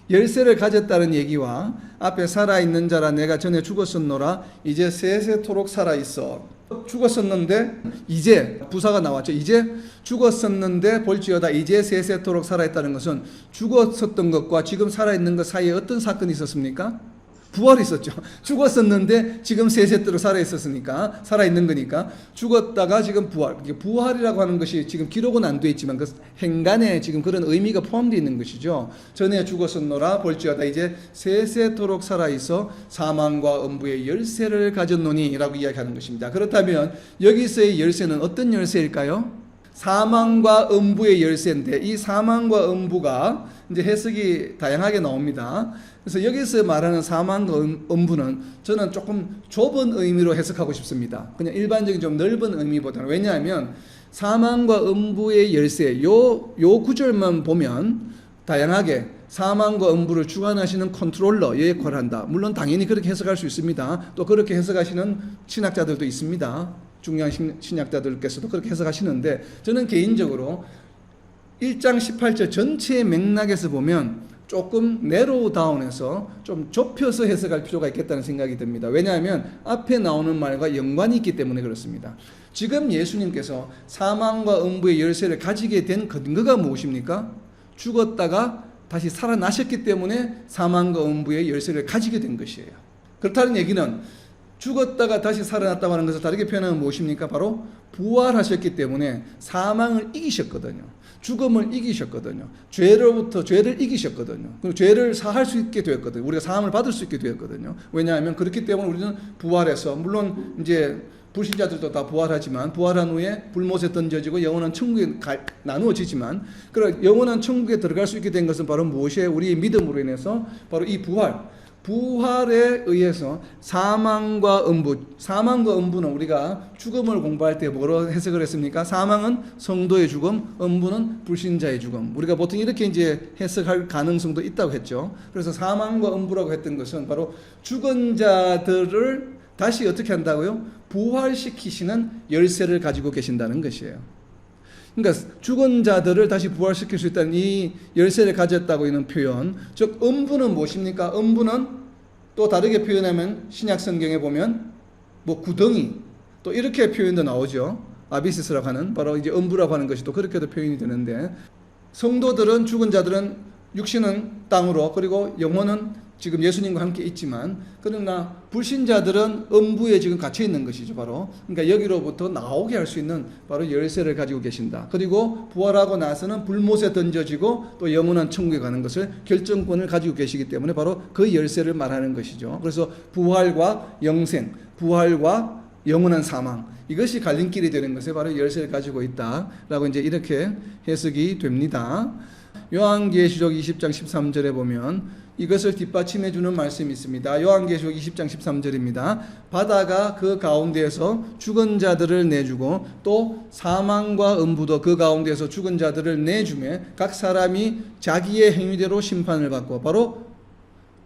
열쇠를 가졌다는 얘기와 앞에 살아있는 자라 내가 전에 죽었었노라. 이제 세세토록 살아있어. 죽었었는데 이제 부사가 나왔죠. 이제 죽었었는데 볼지어다 이제 세세토록 살아있다는 것은 죽었었던 것과 지금 살아있는 것 사이에 어떤 사건이 있었습니까? 부활이 있었죠. 죽었었는데 지금 세세토록 살아있는 거니까 죽었다가 지금 부활. 부활이라고 하는 것이 지금 기록은 안 돼 있지만 그 행간에 지금 그런 의미가 포함되어 있는 것이죠. 전에 죽었었노라 볼지어다 이제 세세토록 살아있어 사망과 음부의 열쇠를 가졌노니 라고 이야기하는 것입니다. 그렇다면 여기서의 열쇠는 어떤 열쇠일까요? 사망과 음부의 열쇠인데 이 사망과 음부가 이제 해석이 다양하게 나옵니다. 그래서 여기서 말하는 사망과 음부는 저는 조금 좁은 의미로 해석하고 싶습니다. 그냥 일반적인 좀 넓은 의미보다는. 왜냐하면 사망과 음부의 열쇠 요 구절만 보면 다양하게 사망과 음부를 주관하시는 컨트롤러의 역할을 한다. 물론 당연히 그렇게 해석할 수 있습니다. 또 그렇게 해석하시는 신학자들도 있습니다. 중요한 신학자들께서도 그렇게 해석하시는데 저는 개인적으로 1장 18절 전체의 맥락에서 보면 조금 내로우 다운해서 좀 좁혀서 해석할 필요가 있겠다는 생각이 듭니다. 왜냐하면 앞에 나오는 말과 연관이 있기 때문에 그렇습니다. 지금 예수님께서 사망과 음부의 열쇠를 가지게 된 근거가 무엇입니까? 죽었다가 다시 살아나셨기 때문에 사망과 음부의 열쇠를 가지게 된 것이에요. 그렇다는 얘기는 죽었다가 다시 살아났다고 하는 것을 다르게 표현하면 무엇입니까? 바로 부활하셨기 때문에 사망을 이기셨거든요. 죽음을 이기셨거든요. 죄를 이기셨거든요. 그리고 죄를 사할 수 있게 되었거든요. 우리가 사함을 받을 수 있게 되었거든요. 왜냐하면 그렇기 때문에 우리는 부활해서 물론 이제 불신자들도 다 부활하지만 부활한 후에 불못에 던져지고 영원한 천국에 나누어지지만 그런 영원한 천국에 들어갈 수 있게 된 것은 바로 무엇이에요? 우리의 믿음으로 인해서 바로 이 부활에 의해서 사망과 음부는 우리가 죽음을 공부할 때 뭐로 해석을 했습니까? 사망은 성도의 죽음, 음부는 불신자의 죽음. 우리가 보통 이렇게 이제 해석할 가능성도 있다고 했죠. 그래서 사망과 음부라고 했던 것은 바로 죽은 자들을 다시 어떻게 한다고요? 부활시키시는 열쇠를 가지고 계신다는 것이에요. 그러니까 죽은 자들을 다시 부활시킬 수 있다는 이 열쇠를 가졌다고 있는 표현. 즉 음부는 무엇입니까? 음부는 또 다르게 표현하면 신약 성경에 보면 뭐 구덩이 또 이렇게 표현도 나오죠. 아비시스라고 하는 바로 이제 음부라고 하는 것이 또 그렇게도 표현이 되는데 성도들은 죽은 자들은 육신은 땅으로 그리고 영혼은 지금 예수님과 함께 있지만 그러나 불신자들은 음부에 지금 갇혀 있는 것이죠. 바로 그러니까 여기로부터 나오게 할 수 있는 바로 열쇠를 가지고 계신다. 그리고 부활하고 나서는 불못에 던져지고 또 영원한 천국에 가는 것을 결정권을 가지고 계시기 때문에 바로 그 열쇠를 말하는 것이죠. 그래서 부활과 영생, 부활과 영원한 사망 이것이 갈림길이 되는 것에 바로 열쇠를 가지고 있다라고 이제 이렇게 해석이 됩니다. 요한계시록 20장 13절에 보면 이것을 뒷받침해 주는 말씀이 있습니다. 요한계시록 20장 13절입니다. 바다가 그 가운데에서 죽은 자들을 내주고 또 사망과 음부도 그 가운데에서 죽은 자들을 내주매 각 사람이 자기의 행위대로 심판을 받고 바로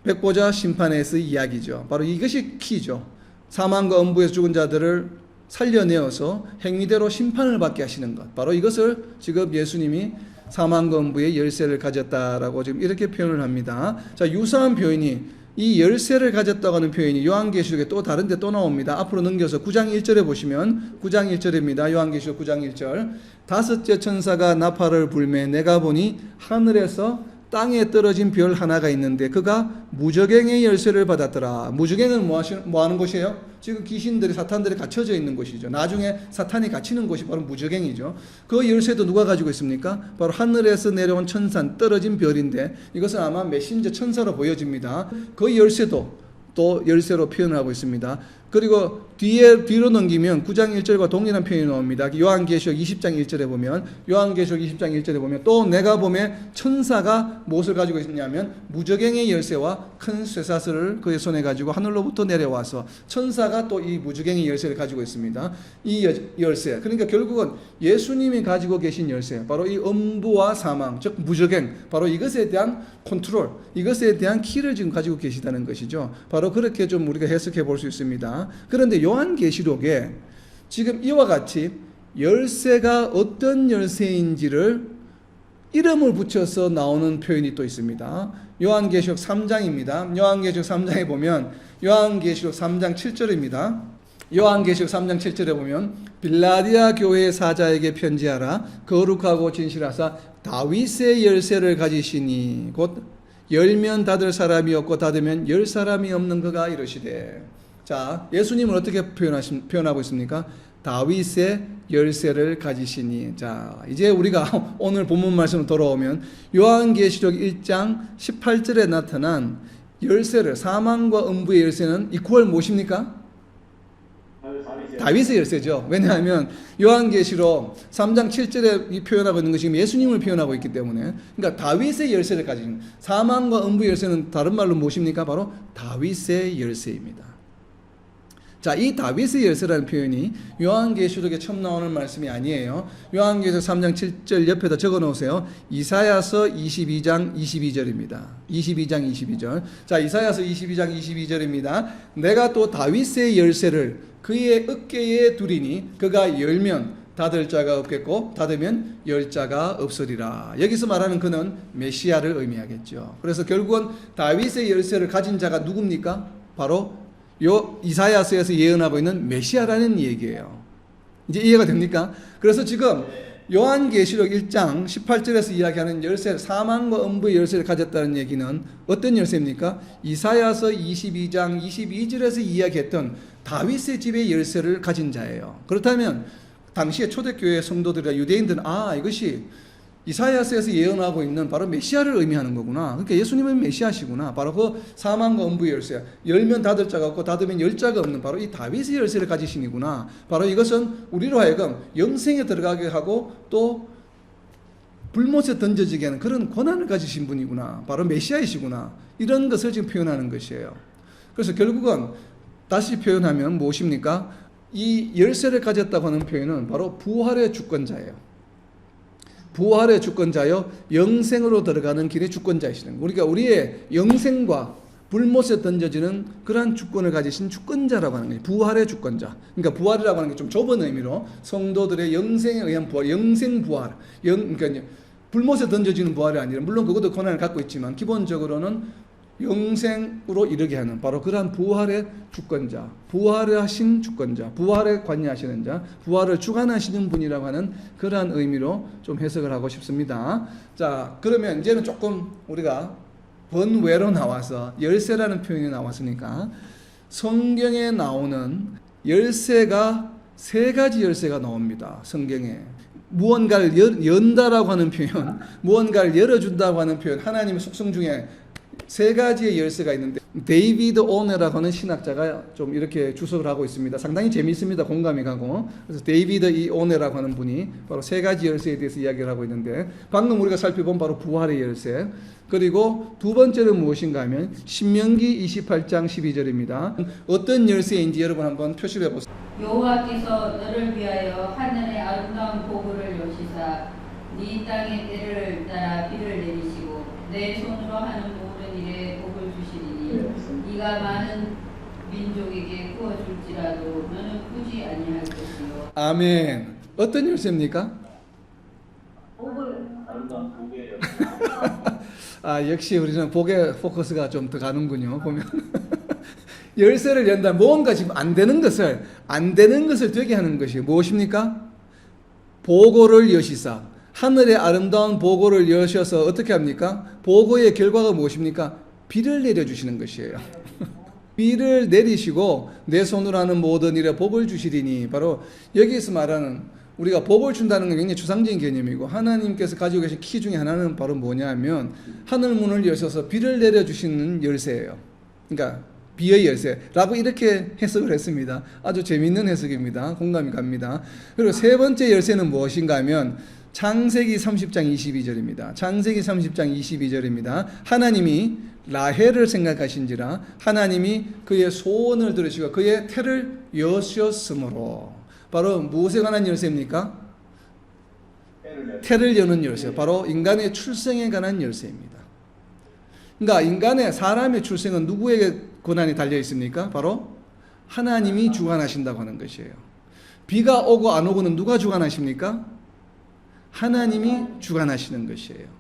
백보자 심판에서 이야기죠. 바로 이것이 키죠. 사망과 음부에서 죽은 자들을 살려내어서 행위대로 심판을 받게 하시는 것. 바로 이것을 지금 예수님이 사망과 음부의 열쇠를 가졌다라고 지금 이렇게 표현을 합니다. 자, 유사한 표현이 이 열쇠를 가졌다고 하는 표현이 요한계시록에 또 다른 데 또 나옵니다. 앞으로 넘겨서 9장 1절에 보시면 9장 1절입니다. 요한계시록 9장 1절. 다섯째 천사가 나팔을 불매 내가 보니 하늘에서 땅에 떨어진 별 하나가 있는데 그가 무저갱의 열쇠를 받았더라. 무저갱은 뭐 하는 곳이에요? 지금 귀신들이 사탄들이 갇혀져 있는 곳이죠. 나중에 사탄이 갇히는 곳이 바로 무저갱이죠. 그 열쇠도 누가 가지고 있습니까? 바로 하늘에서 내려온 천사 떨어진 별인데 이것은 아마 메신저 천사로 보여집니다. 그 열쇠도 또 열쇠로 표현하고 있습니다. 그리고 뒤로 넘기면 9장 1절과 동일한 표현이 나옵니다. 요한계시록 20장 1절에 보면 요한계시록 20장 1절에 보면 또 내가 보면 천사가 무엇을 가지고 있냐면 무저갱의 열쇠와 큰 쇠사슬을 그의 손에 가지고 하늘로부터 내려와서 천사가 또 이 무저갱의 열쇠를 가지고 있습니다. 이 열쇠 그러니까 결국은 예수님이 가지고 계신 열쇠 바로 이 음부와 사망 즉 무저갱 바로 이것에 대한 컨트롤 이것에 대한 키를 지금 가지고 계시다는 것이죠. 바로 그렇게 좀 우리가 해석해 볼 수 있습니다. 그런데 요한계시록에 지금 이와 같이 열쇠가 어떤 열쇠인지를 이름을 붙여서 나오는 표현이 또 있습니다. 요한계시록 3장입니다. 요한계시록 3장에 보면 요한계시록 3장 7절입니다. 요한계시록 3장 7절에 보면 빌라디아 교회의 사자에게 편지하라. 거룩하고 진실하사 다윗의 열쇠를 가지시니 곧 열면 닫을 사람이 없고 닫으면 열 사람이 없는 그가 이러시되. 자, 예수님은 어떻게 표현하고 있습니까? 다윗의 열쇠를 가지시니. 자, 이제 우리가 오늘 본문 말씀으로 돌아오면 요한계시록 1장 18절에 나타난 열쇠를, 사망과 음부의 열쇠는 이퀄 무엇입니까? 다윗의 열쇠죠. 왜냐하면 요한계시록 3장 7절에 표현하고 있는 것이 지금 예수님을 표현하고 있기 때문에, 그러니까 다윗의 열쇠를 가진, 사망과 음부의 열쇠는 다른 말로 무엇입니까? 바로 다윗의 열쇠입니다. 자, 이 다윗의 열쇠라는 표현이 요한계시록에 처음 나오는 말씀이 아니에요. 요한계시록 3장 7절 옆에다 적어 놓으세요. 이사야서 22장 22절입니다. 22장 22절. 자, 이사야서 22장 22절입니다. 내가 또 다윗의 열쇠를 그의 어깨에 두리니 그가 열면 닫을 자가 없겠고 닫으면 열 자가 없으리라. 여기서 말하는 그는 메시아를 의미하겠죠. 그래서 결국은 다윗의 열쇠를 가진 자가 누굽니까? 바로 요 이사야서에서 예언하고 있는 메시아라는 얘기예요. 이제 이해가 됩니까? 그래서 지금 요한계시록 1장 18절에서 이야기하는 열쇠, 사망과 음부의 열쇠를 가졌다는 얘기는 어떤 열쇠입니까? 이사야서 22장 22절에서 이야기했던 다윗의 집의 열쇠를 가진 자예요. 그렇다면 당시에 초대교회 성도들이나 유대인들은 이것이 이사야서에서 예언하고 있는 바로 메시아를 의미하는 거구나. 그러니까 예수님은 메시아시구나. 바로 그 사망과 음부의 열쇠, 열면 닫을 자가 없고 닫으면 열 자가 없는 바로 이 다윗의 열쇠를 가지시니구나. 바로 이것은 우리로 하여금 영생에 들어가게 하고 또 불못에 던져지게 하는 그런 권한을 가지신 분이구나. 바로 메시아이시구나. 이런 것을 지금 표현하는 것이에요. 그래서 결국은 다시 표현하면 무엇입니까? 이 열쇠를 가졌다고 하는 표현은 바로 부활의 주권자예요. 부활의 주권자여 영생으로 들어가는 길의 주권자이시는, 우리가 우리의 영생과 불못에 던져지는 그러한 주권을 가지신 주권자라고 하는 거예요. 부활의 주권자. 그러니까 부활이라고 하는 게 좀 좁은 의미로 성도들의 영생에 의한 부활, 영생 부활. 그러니까 불못에 던져지는 부활이 아니라, 물론 그것도 권한을 갖고 있지만 기본적으로는 영생으로 이르게 하는 바로 그러한 부활의 주권자, 부활하신 주권자, 부활에 관여하시는 자, 부활을 주관하시는 분이라고 하는 그러한 의미로 좀 해석을 하고 싶습니다. 자, 그러면 이제는 조금 우리가 번외로 나와서 열쇠라는 표현이 나왔으니까 성경에 나오는 열쇠가 세 가지 열쇠가 나옵니다. 성경에 무언가를 연다라고 하는 표현, 무언가를 열어준다고 하는 표현, 하나님의 속성 중에 세 가지의 열쇠가 있는데 데이비드 오네라고 하는 신학자가 좀 이렇게 주석을 하고 있습니다. 상당히 재미있습니다. 공감이 가고. 그래서 데이비드 오네라고 하는 분이 바로 세 가지 열쇠에 대해서 이야기를 하고 있는데, 방금 우리가 살펴본 바로 부활의 열쇠, 그리고 두 번째는 무엇인가 하면 신명기 28장 12절입니다. 어떤 열쇠인지 여러분 한번 표시를 해보세요. 여호와께서 너를 위하여 하늘의 아름다운 보고를 여시사 네 땅의 때를 따라 비를 내리시고 내 손으로 하는 모든 일에 복을 주시리니 네가 많은 민족에게 구워줄지라도 너는 꾸지 아니할 것이요. 아멘. 어떤 열쇠입니까? 아름다운 복의 열쇠. 역시 우리는 복에 포커스가 좀 더 가는군요. 보면 열쇠를 연다, 뭔가 지금 안 되는 것을 되게 하는 것이 무엇입니까? 보고를 여시사, 하늘의 아름다운 보고를 여셔서 어떻게 합니까? 보고의 결과가 무엇입니까? 비를 내려주시는 것이에요. 비를 내리시고 내 손으로 하는 모든 일에 복을 주시리니, 바로 여기서 말하는, 우리가 복을 준다는 건 굉장히 추상적인 개념이고, 하나님께서 가지고 계신 키 중에 하나는 바로 뭐냐면 하늘 문을 여셔서 비를 내려주시는 열쇠예요. 그러니까 비의 열쇠라고 이렇게 해석을 했습니다. 아주 재미있는 해석입니다. 공감이 갑니다. 그리고 세 번째 열쇠는 무엇인가 하면 창세기 30장 22절입니다. 창세기 30장 22절입니다. 하나님이 라헬을 생각하신지라 하나님이 그의 소원을 들으시고 그의 태를 여셨으므로, 바로 무엇에 관한 열쇠입니까? 태를 여는 열쇠, 바로 인간의 출생에 관한 열쇠입니다. 그러니까 인간의, 사람의 출생은 누구에게 권한이 달려 있습니까? 바로 하나님이 주관하신다고 하는 것이에요. 비가 오고 안 오고는 누가 주관하십니까? 하나님이 주관하시는 것이에요.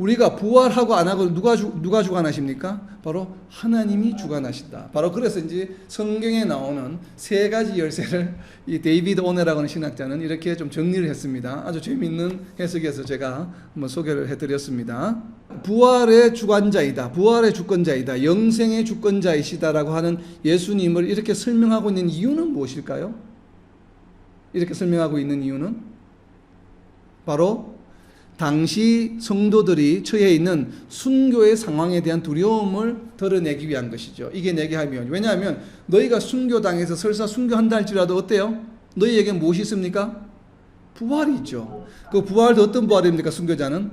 우리가 부활하고 안 하고 누가 주관하십니까? 바로 하나님이 주관하신다. 바로 그래서 이제 성경에 나오는 세 가지 열쇠를 이 데이비드 오네라고 하는 신학자는 이렇게 좀 정리를 했습니다. 아주 재미있는 해석에서 제가 한번 소개를 해드렸습니다. 부활의 주관자이다, 부활의 주권자이다, 영생의 주권자이시다라고 하는 예수님을 이렇게 설명하고 있는 이유는 무엇일까요? 이렇게 설명하고 있는 이유는 바로 당시 성도들이 처해 있는 순교의 상황에 대한 두려움을 드러내기 위한 것이죠. 이게 내게 하면, 왜냐하면 너희가 순교당해서 설사 순교한다 할지라도 어때요? 너희에게 무엇이 있습니까? 부활이 있죠. 그 부활도 어떤 부활입니까? 순교자는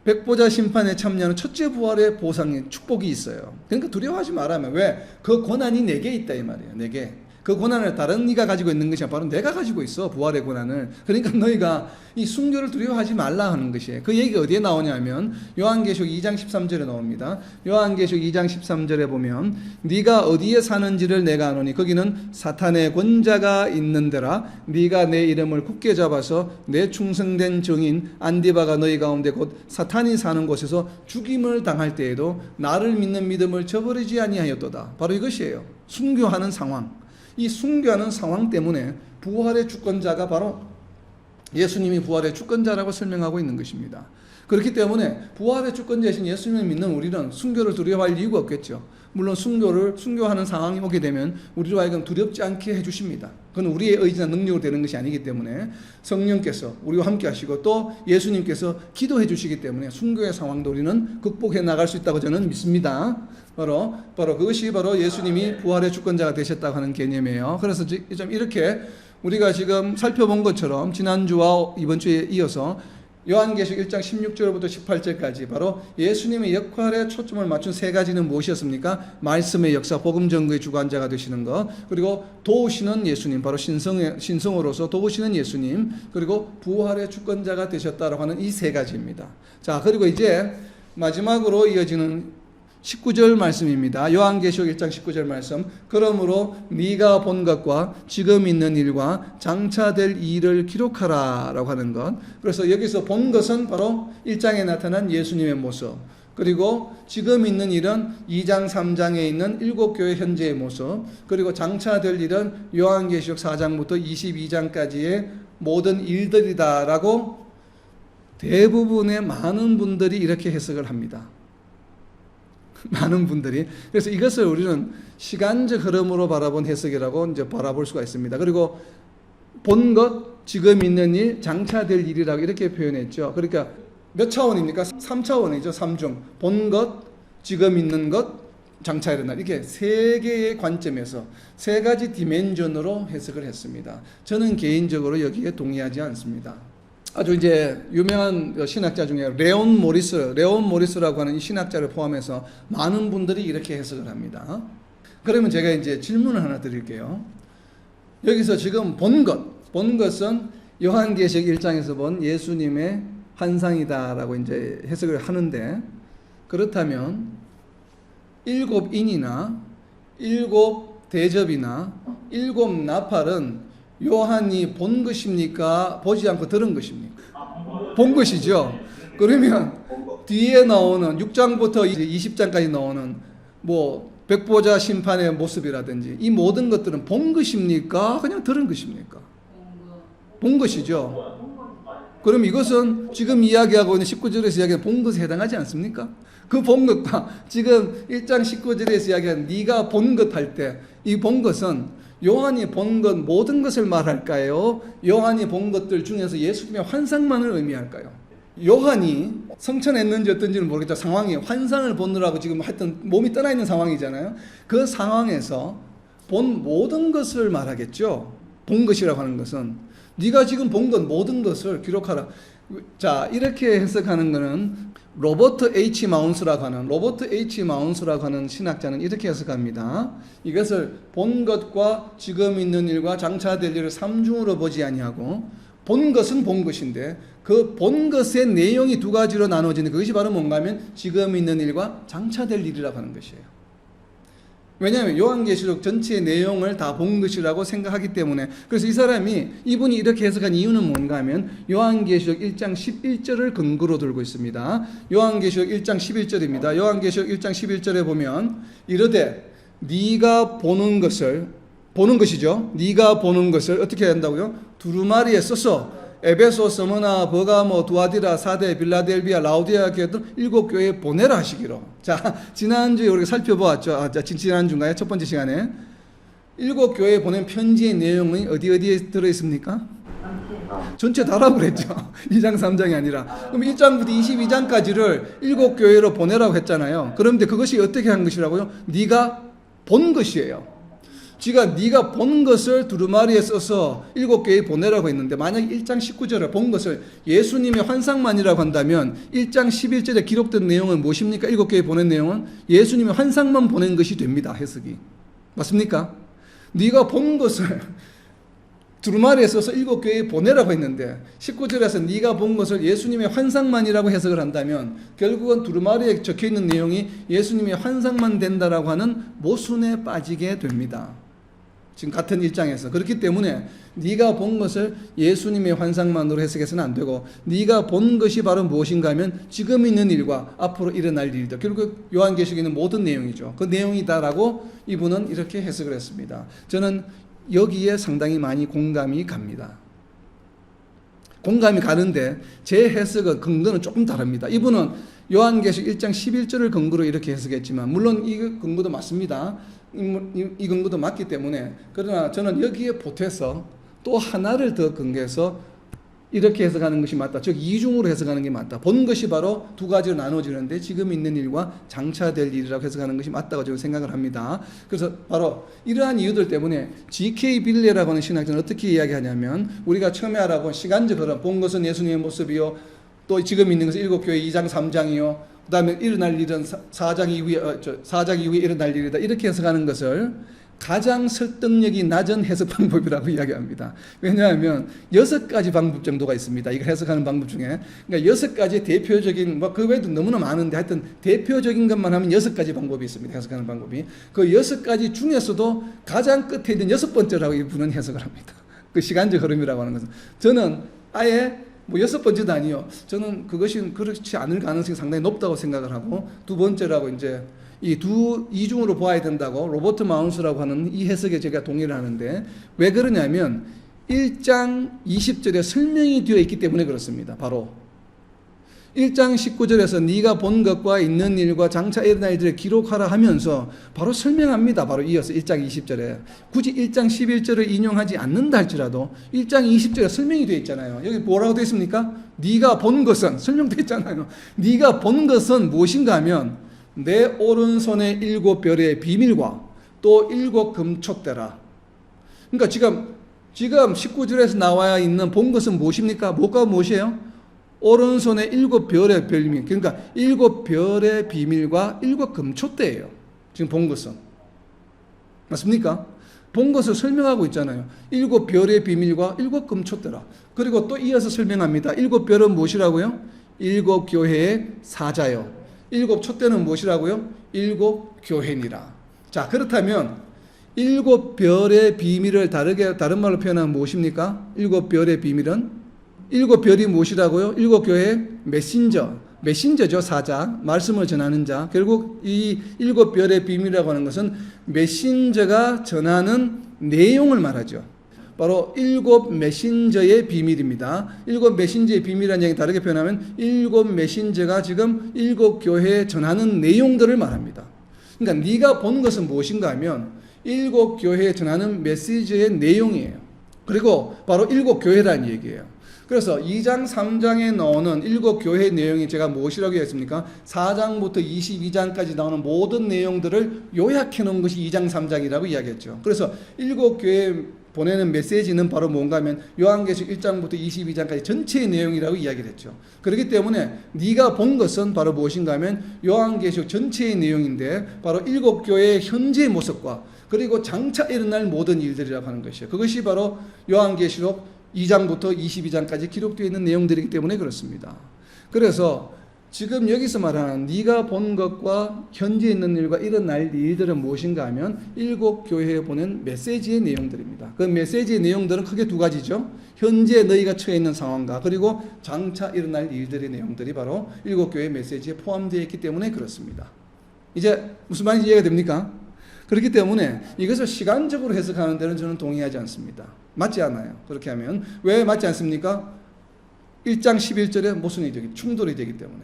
백보자 심판에 참여하는 첫째 부활의 보상의 축복이 있어요. 그러니까 두려워하지 말라면, 왜? 그 권한이 내게 있다 이 말이에요. 내게. 그 권한을 다른 이가 가지고 있는 것이 아니라 바로 내가 가지고 있어. 부활의 권한을. 그러니까 너희가 이 순교를 두려워하지 말라 하는 것이에요. 그 얘기가 어디에 나오냐면 요한계시록 2장 13절에 나옵니다. 요한계시록 2장 13절에 보면 네가 어디에 사는지를 내가 아노니 거기는 사탄의 권자가 있는 데라. 네가 내 이름을 굳게 잡아서 내 충성된 증인 안디바가 너희 가운데 곧 사탄이 사는 곳에서 죽임을 당할 때에도 나를 믿는 믿음을 저버리지 아니하였도다. 바로 이것이에요. 순교하는 상황. 이 순교하는 상황 때문에 부활의 주권자가 바로 예수님이 부활의 주권자라고 설명하고 있는 것입니다. 그렇기 때문에 부활의 주권자이신 예수님을 믿는 우리는 순교를 두려워할 이유가 없겠죠. 물론 순교하는 상황이 오게 되면 우리로 하여금 두렵지 않게 해주십니다. 그건 우리의 의지나 능력으로 되는 것이 아니기 때문에 성령께서 우리와 함께 하시고 또 예수님께서 기도해 주시기 때문에 순교의 상황도 우리는 극복해 나갈 수 있다고 저는 믿습니다. 바로 그것이 바로 예수님이 부활의 주권자가 되셨다고 하는 개념이에요. 그래서 좀 이렇게 우리가 지금 살펴본 것처럼 지난주와 이번 주에 이어서 요한계시록 1장 16절부터 18절까지 바로 예수님의 역할에 초점을 맞춘 세 가지는 무엇이었습니까? 말씀의 역사, 복음 전거의 주관자가 되시는 것, 그리고 도우시는 예수님, 바로 신성으로서 도우시는 예수님, 그리고 부활의 주권자가 되셨다라고 하는 이 세 가지입니다. 자, 그리고 이제 마지막으로 이어지는 19절 말씀입니다. 요한계시록 1장 19절 말씀. 그러므로 네가 본 것과 지금 있는 일과 장차 될 일을 기록하라 라고 하는 것. 그래서 여기서 본 것은 바로 1장에 나타난 예수님의 모습, 그리고 지금 있는 일은 2장 3장에 있는 7교회 현재의 모습, 그리고 장차 될 일은 요한계시록 4장부터 22장까지의 모든 일들이다 라고 대부분의 많은 분들이 이렇게 해석을 합니다. 많은 분들이. 그래서 이것을 우리는 시간적 흐름으로 바라본 해석이라고 이제 바라볼 수가 있습니다. 그리고 본 것, 지금 있는 일, 장차 될 일이라고 이렇게 표현했죠. 그러니까 몇 차원입니까? 3차원이죠. 3중. 본 것, 지금 있는 것, 장차 일어날. 이렇게 세 개의 관점에서 세 가지 디멘전으로 해석을 했습니다. 저는 개인적으로 여기에 동의하지 않습니다. 아주 이제 유명한 신학자 중에 레온 모리스라고 하는 이 신학자를 포함해서 많은 분들이 이렇게 해석을 합니다. 그러면 제가 이제 질문을 하나 드릴게요. 여기서 지금 본 것은 요한계시록 1장에서 본 예수님의 환상이다라고 이제 해석을 하는데, 그렇다면 7인이나 7대접이나 7나팔은 요한이 본 것입니까? 보지 않고 들은 것입니까? 본 것이죠. 그러면 뒤에 나오는 6장부터 20장까지 나오는 뭐 백보자 심판의 모습이라든지 이 모든 것들은 본 것입니까? 그냥 들은 것입니까? 본 것이죠. 그럼 이것은 지금 이야기하고 있는 19절에서 이야기하는 본 것에 해당하지 않습니까? 그 본 것과 지금 1장 19절에서 이야기하는 네가 본 것 할 때 이 본 것은 요한이 본 것 모든 것을 말할까요? 요한이 본 것들 중에서 예수님의 환상만을 의미할까요? 요한이 성천했는지 어떤지는 모르겠죠. 상황이 환상을 보느라고 지금 하여튼 몸이 떠나 있는 상황이잖아요. 그 상황에서 본 모든 것을 말하겠죠. 본 것이라고 하는 것은 네가 지금 본 것 모든 것을 기록하라. 자, 이렇게 해석하는 것은 로버트 H. 마운스라고 하는 신학자는 이렇게 해석합니다. 이것을 본 것과 지금 있는 일과 장차 될 일을 3중으로 보지 아니하고, 본 것은 본 것인데 그 본 것의 내용이 두 가지로 나눠지는, 그것이 바로 뭔가 하면 지금 있는 일과 장차 될 일이라고 하는 것이에요. 왜냐하면 요한계시록 전체의 내용을 다 본 것이라고 생각하기 때문에. 그래서 이분이 이렇게 해석한 이유는 뭔가 하면 요한계시록 1장 11절을 근거로 들고 있습니다. 요한계시록 1장 11절입니다. 요한계시록 1장 11절에 보면 이르되 네가 보는 것이죠. 네가 보는 것을 어떻게 한다고요? 두루마리에 써서 에베소, 스무나, 버가모, 두아디라, 사데, 빌라델비아, 라우디아 교회들 7교회에 보내라 하시기로. 자, 지난주에 우리가 살펴보았죠. 지난주인가요? 첫 번째 시간에 7교회에 보낸 편지의 내용이 어디에 들어있습니까? 전체 다라고 그랬죠. 2장 3장이 아니라. 그럼 1장부터 22장까지를 7교회로 보내라고 했잖아요. 그런데 그것이 어떻게 한 것이라고요? 네가 본 것이에요. 네가 본 것을 두루마리에 써서 7교회에 보내라고 했는데, 만약 1장 19절에 본 것을 예수님의 환상만이라고 한다면 1장 11절에 기록된 내용은 무엇입니까? 7교회에 보낸 내용은 예수님의 환상만 보낸 것이 됩니다. 해석이. 맞습니까? 네가 본 것을 두루마리에 써서 7교회에 보내라고 했는데 19절에서 네가 본 것을 예수님의 환상만이라고 해석을 한다면 결국은 두루마리에 적혀있는 내용이 예수님의 환상만 된다라고 하는 모순에 빠지게 됩니다. 지금 같은 일장에서. 그렇기 때문에 네가 본 것을 예수님의 환상만으로 해석해서는 안 되고, 네가 본 것이 바로 무엇인가 하면 지금 있는 일과 앞으로 일어날 일이다. 결국 요한계시록에 있는 모든 내용이죠. 그 내용이다라고 이분은 이렇게 해석을 했습니다. 저는 여기에 상당히 많이 공감이 갑니다. 공감이 가는데 제 해석은 근거는 조금 다릅니다. 이분은 요한계시록 1장 11절을 근거로 이렇게 해석했지만, 물론 이 근거도 맞습니다. 이 근거도 맞기 때문에, 그러나 저는 여기에 보태서 또 하나를 더 근거해서 이렇게 해석하는 것이 맞다. 즉 이중으로 해석하는 게 맞다. 본 것이 바로 두 가지로 나눠지는데 지금 있는 일과 장차 될 일이라고 해석하는 것이 맞다고 저는 생각을 합니다. 그래서 바로 이러한 이유들 때문에 G.K. 빌레라고 하는 신학자는 어떻게 이야기하냐면, 우리가 처음에 알아본 시간적 흐름, 본 것은 예수님의 모습이요, 또 지금 있는 것은 7교회 2장 3장이요, 그 다음에 일어날 일은 4장 이후에 일어날 일이다. 이렇게 해석하는 것을 가장 설득력이 낮은 해석 방법이라고 이야기합니다. 왜냐하면 6가지 방법 정도가 있습니다. 이걸 해석하는 방법 중에. 그러니까 6가지 대표적인, 그 외에도 너무나 많은데 하여튼 대표적인 것만 하면 6가지 방법이 있습니다. 해석하는 방법이. 그 6가지 중에서도 가장 끝에 있는 6번째라고 이분은 해석을 합니다. 그 시간적 흐름이라고 하는 것은. 저는 아예 6번째도 아니요. 저는 그것이 그렇지 않을 가능성이 상당히 높다고 생각을 하고, 두 번째라고 이제 이중으로 보아야 된다고 로버트 마운스라고 하는 이 해석에 제가 동의를 하는데, 왜 그러냐면 1장 20절에 설명이 되어 있기 때문에 그렇습니다. 바로 1장 19절에서 네가 본 것과 있는 일과 장차 일어날 일을 기록하라 하면서 바로 설명합니다. 바로 이어서 1장 20절에 굳이 1장 11절을 인용하지 않는다 할지라도 1장 20절에 설명이 되어 있잖아요. 여기 뭐라고 되어 있습니까? 네가 본 것은, 설명되어 있잖아요. 네가 본 것은 무엇인가 하면 내 오른손의 7별의 비밀과 또 7 금촛대라. 그러니까 지금 19절에서 나와 있는 본 것은 무엇입니까? 뭐가 무엇이에요? 오른손의 7별의 비밀, 그러니까 7별의 비밀과 7 금촛대예요. 지금 본 것은. 맞습니까? 본 것을 설명하고 있잖아요. 7별의 비밀과 7 금촛대라. 그리고 또 이어서 설명합니다. 7별은 무엇이라고요? 7교회의 사자요. 7 촛대는 무엇이라고요? 7교회니라. 자, 그렇다면 7별의 비밀을 다른 말로 표현하면 무엇입니까? 7별의 비밀은 7별이 무엇이라고요? 7교회의 메신저죠. 사자, 말씀을 전하는 자. 결국 이 7별의 비밀이라고 하는 것은 메신저가 전하는 내용을 말하죠. 바로 7 메신저의 비밀입니다. 7 메신저의 비밀이라는 얘기 다르게 표현하면 7 메신저가 지금 7교회에 전하는 내용들을 말합니다. 그러니까 네가 본 것은 무엇인가 하면 7교회에 전하는 메시지의 내용이에요. 그리고 바로 7교회라는 얘기예요. 그래서 2장 3장에 나오는 7교회의 내용이 제가 무엇이라고 했습니까? 4장부터 22장까지 나오는 모든 내용들을 요약해 놓은 것이 2장 3장이라고 이야기했죠. 그래서 7교회에 보내는 메시지는 바로 뭔가 하면 요한계시록 1장부터 22장까지 전체의 내용이라고 이야기를 했죠. 그렇기 때문에 네가 본 것은 바로 무엇인가 하면 요한계시록 전체의 내용인데 바로 7교회의 현재의 모습과 그리고 장차 일어날 모든 일들이라고 하는 것이에요. 그것이 바로 요한계시록 2장부터 22장까지 기록되어 있는 내용들이기 때문에 그렇습니다. 그래서 지금 여기서 말하는 네가 본 것과 현재 있는 일과 일어날 일들은 무엇인가 하면 7 교회에 보낸 메시지의 내용들입니다. 그 메시지의 내용들은 크게 두 가지죠. 현재 너희가 처해 있는 상황과 그리고 장차 일어날 일들의 내용들이 바로 7 교회의 메시지에 포함되어 있기 때문에 그렇습니다. 이제 무슨 말인지 이해가 됩니까? 그렇기 때문에 이것을 시간적으로 해석하는 데는 저는 동의하지 않습니다. 맞지 않아요. 그렇게 하면 왜 맞지 않습니까? 1장 11절에 모순이 충돌이 되기 때문에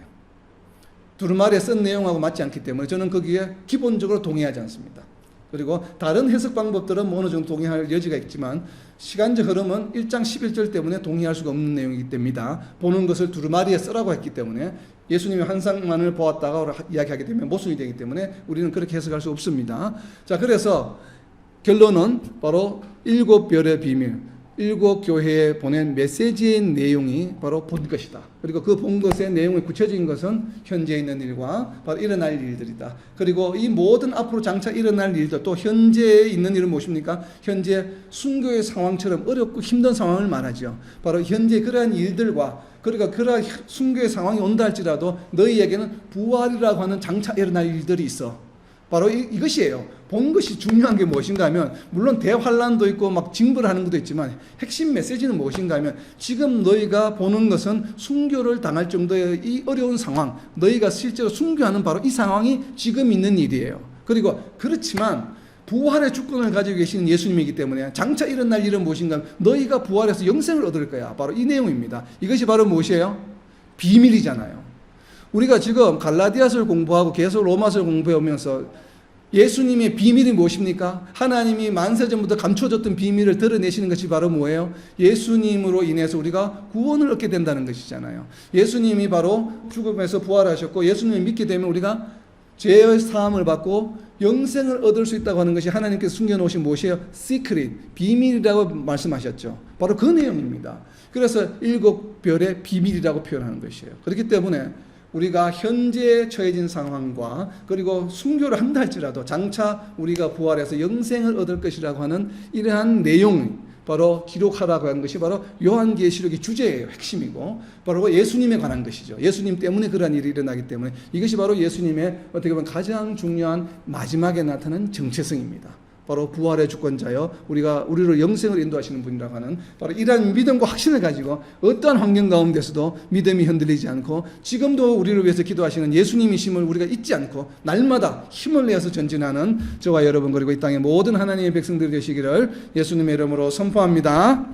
두루마리에 쓴 내용하고 맞지 않기 때문에 저는 거기에 기본적으로 동의하지 않습니다. 그리고 다른 해석 방법들은 어느 정도 동의할 여지가 있지만 시간적 흐름은 1장 11절 때문에 동의할 수가 없는 내용이기 때문이다. 보는 것을 두루마리에 쓰라고 했기 때문에 예수님이 환상만을 보았다가 이야기하기 때문에 모순이 되기 때문에 우리는 그렇게 해석할 수 없습니다. 자, 그래서 결론은 바로 7별의 비밀, 7 교회에 보낸 메시지의 내용이 바로 본 것이다. 그리고 그 본 것의 내용이 구체적인 것은 현재 있는 일과 바로 일어날 일들이다. 그리고 이 모든 앞으로 장차 일어날 일들, 또 현재에 있는 일은 무엇입니까? 현재 순교의 상황처럼 어렵고 힘든 상황을 말하죠. 바로 현재 그러한 일들과 그러니까 그러한 순교의 상황이 온다 할지라도 너희에게는 부활이라고 하는 장차 일어날 일들이 있어. 바로 이것이에요. 본 것이 중요한 게 무엇인가 하면 물론 대환란도 있고 막 징벌을 하는 것도 있지만 핵심 메시지는 무엇인가 하면 지금 너희가 보는 것은 순교를 당할 정도의 이 어려운 상황, 너희가 실제로 순교하는 바로 이 상황이 지금 있는 일이에요. 그리고 그렇지만 부활의 주권을 가지고 계시는 예수님이기 때문에 장차 일어날 일은 무엇인가 하면 너희가 부활해서 영생을 얻을 거야. 바로 이 내용입니다. 이것이 바로 무엇이에요? 비밀이잖아요. 우리가 지금 갈라디아서를 공부하고 계속 로마서를 공부해 오면서 예수님의 비밀이 무엇입니까? 하나님이 만세전부터 감춰졌던 비밀을 드러내시는 것이 바로 뭐예요? 예수님으로 인해서 우리가 구원을 얻게 된다는 것이잖아요. 예수님이 바로 죽음에서 부활하셨고 예수님을 믿게 되면 우리가 죄의 사함을 받고 영생을 얻을 수 있다고 하는 것이 하나님께서 숨겨놓으신 무엇이에요? 시크릿, 비밀이라고 말씀하셨죠. 바로 그 내용입니다. 그래서 7별의 비밀이라고 표현하는 것이에요. 그렇기 때문에 우리가 현재 처해진 상황과 그리고 순교를 한다 할지라도 장차 우리가 부활해서 영생을 얻을 것이라고 하는 이러한 내용, 바로 기록하라고 한 것이 바로 요한계시록의 주제예요. 핵심이고 바로 예수님에 관한 것이죠. 예수님 때문에 그러한 일이 일어나기 때문에 이것이 바로 예수님의 어떻게 보면 가장 중요한 마지막에 나타난 정체성입니다. 바로 부활의 주권자여 우리를 영생을 인도하시는 분이라고 하는 바로 이러한 믿음과 확신을 가지고 어떠한 환경 가운데서도 믿음이 흔들리지 않고 지금도 우리를 위해서 기도하시는 예수님이심을 우리가 잊지 않고 날마다 힘을 내어서 전진하는 저와 여러분 그리고 이 땅의 모든 하나님의 백성들이 되시기를 예수님의 이름으로 선포합니다.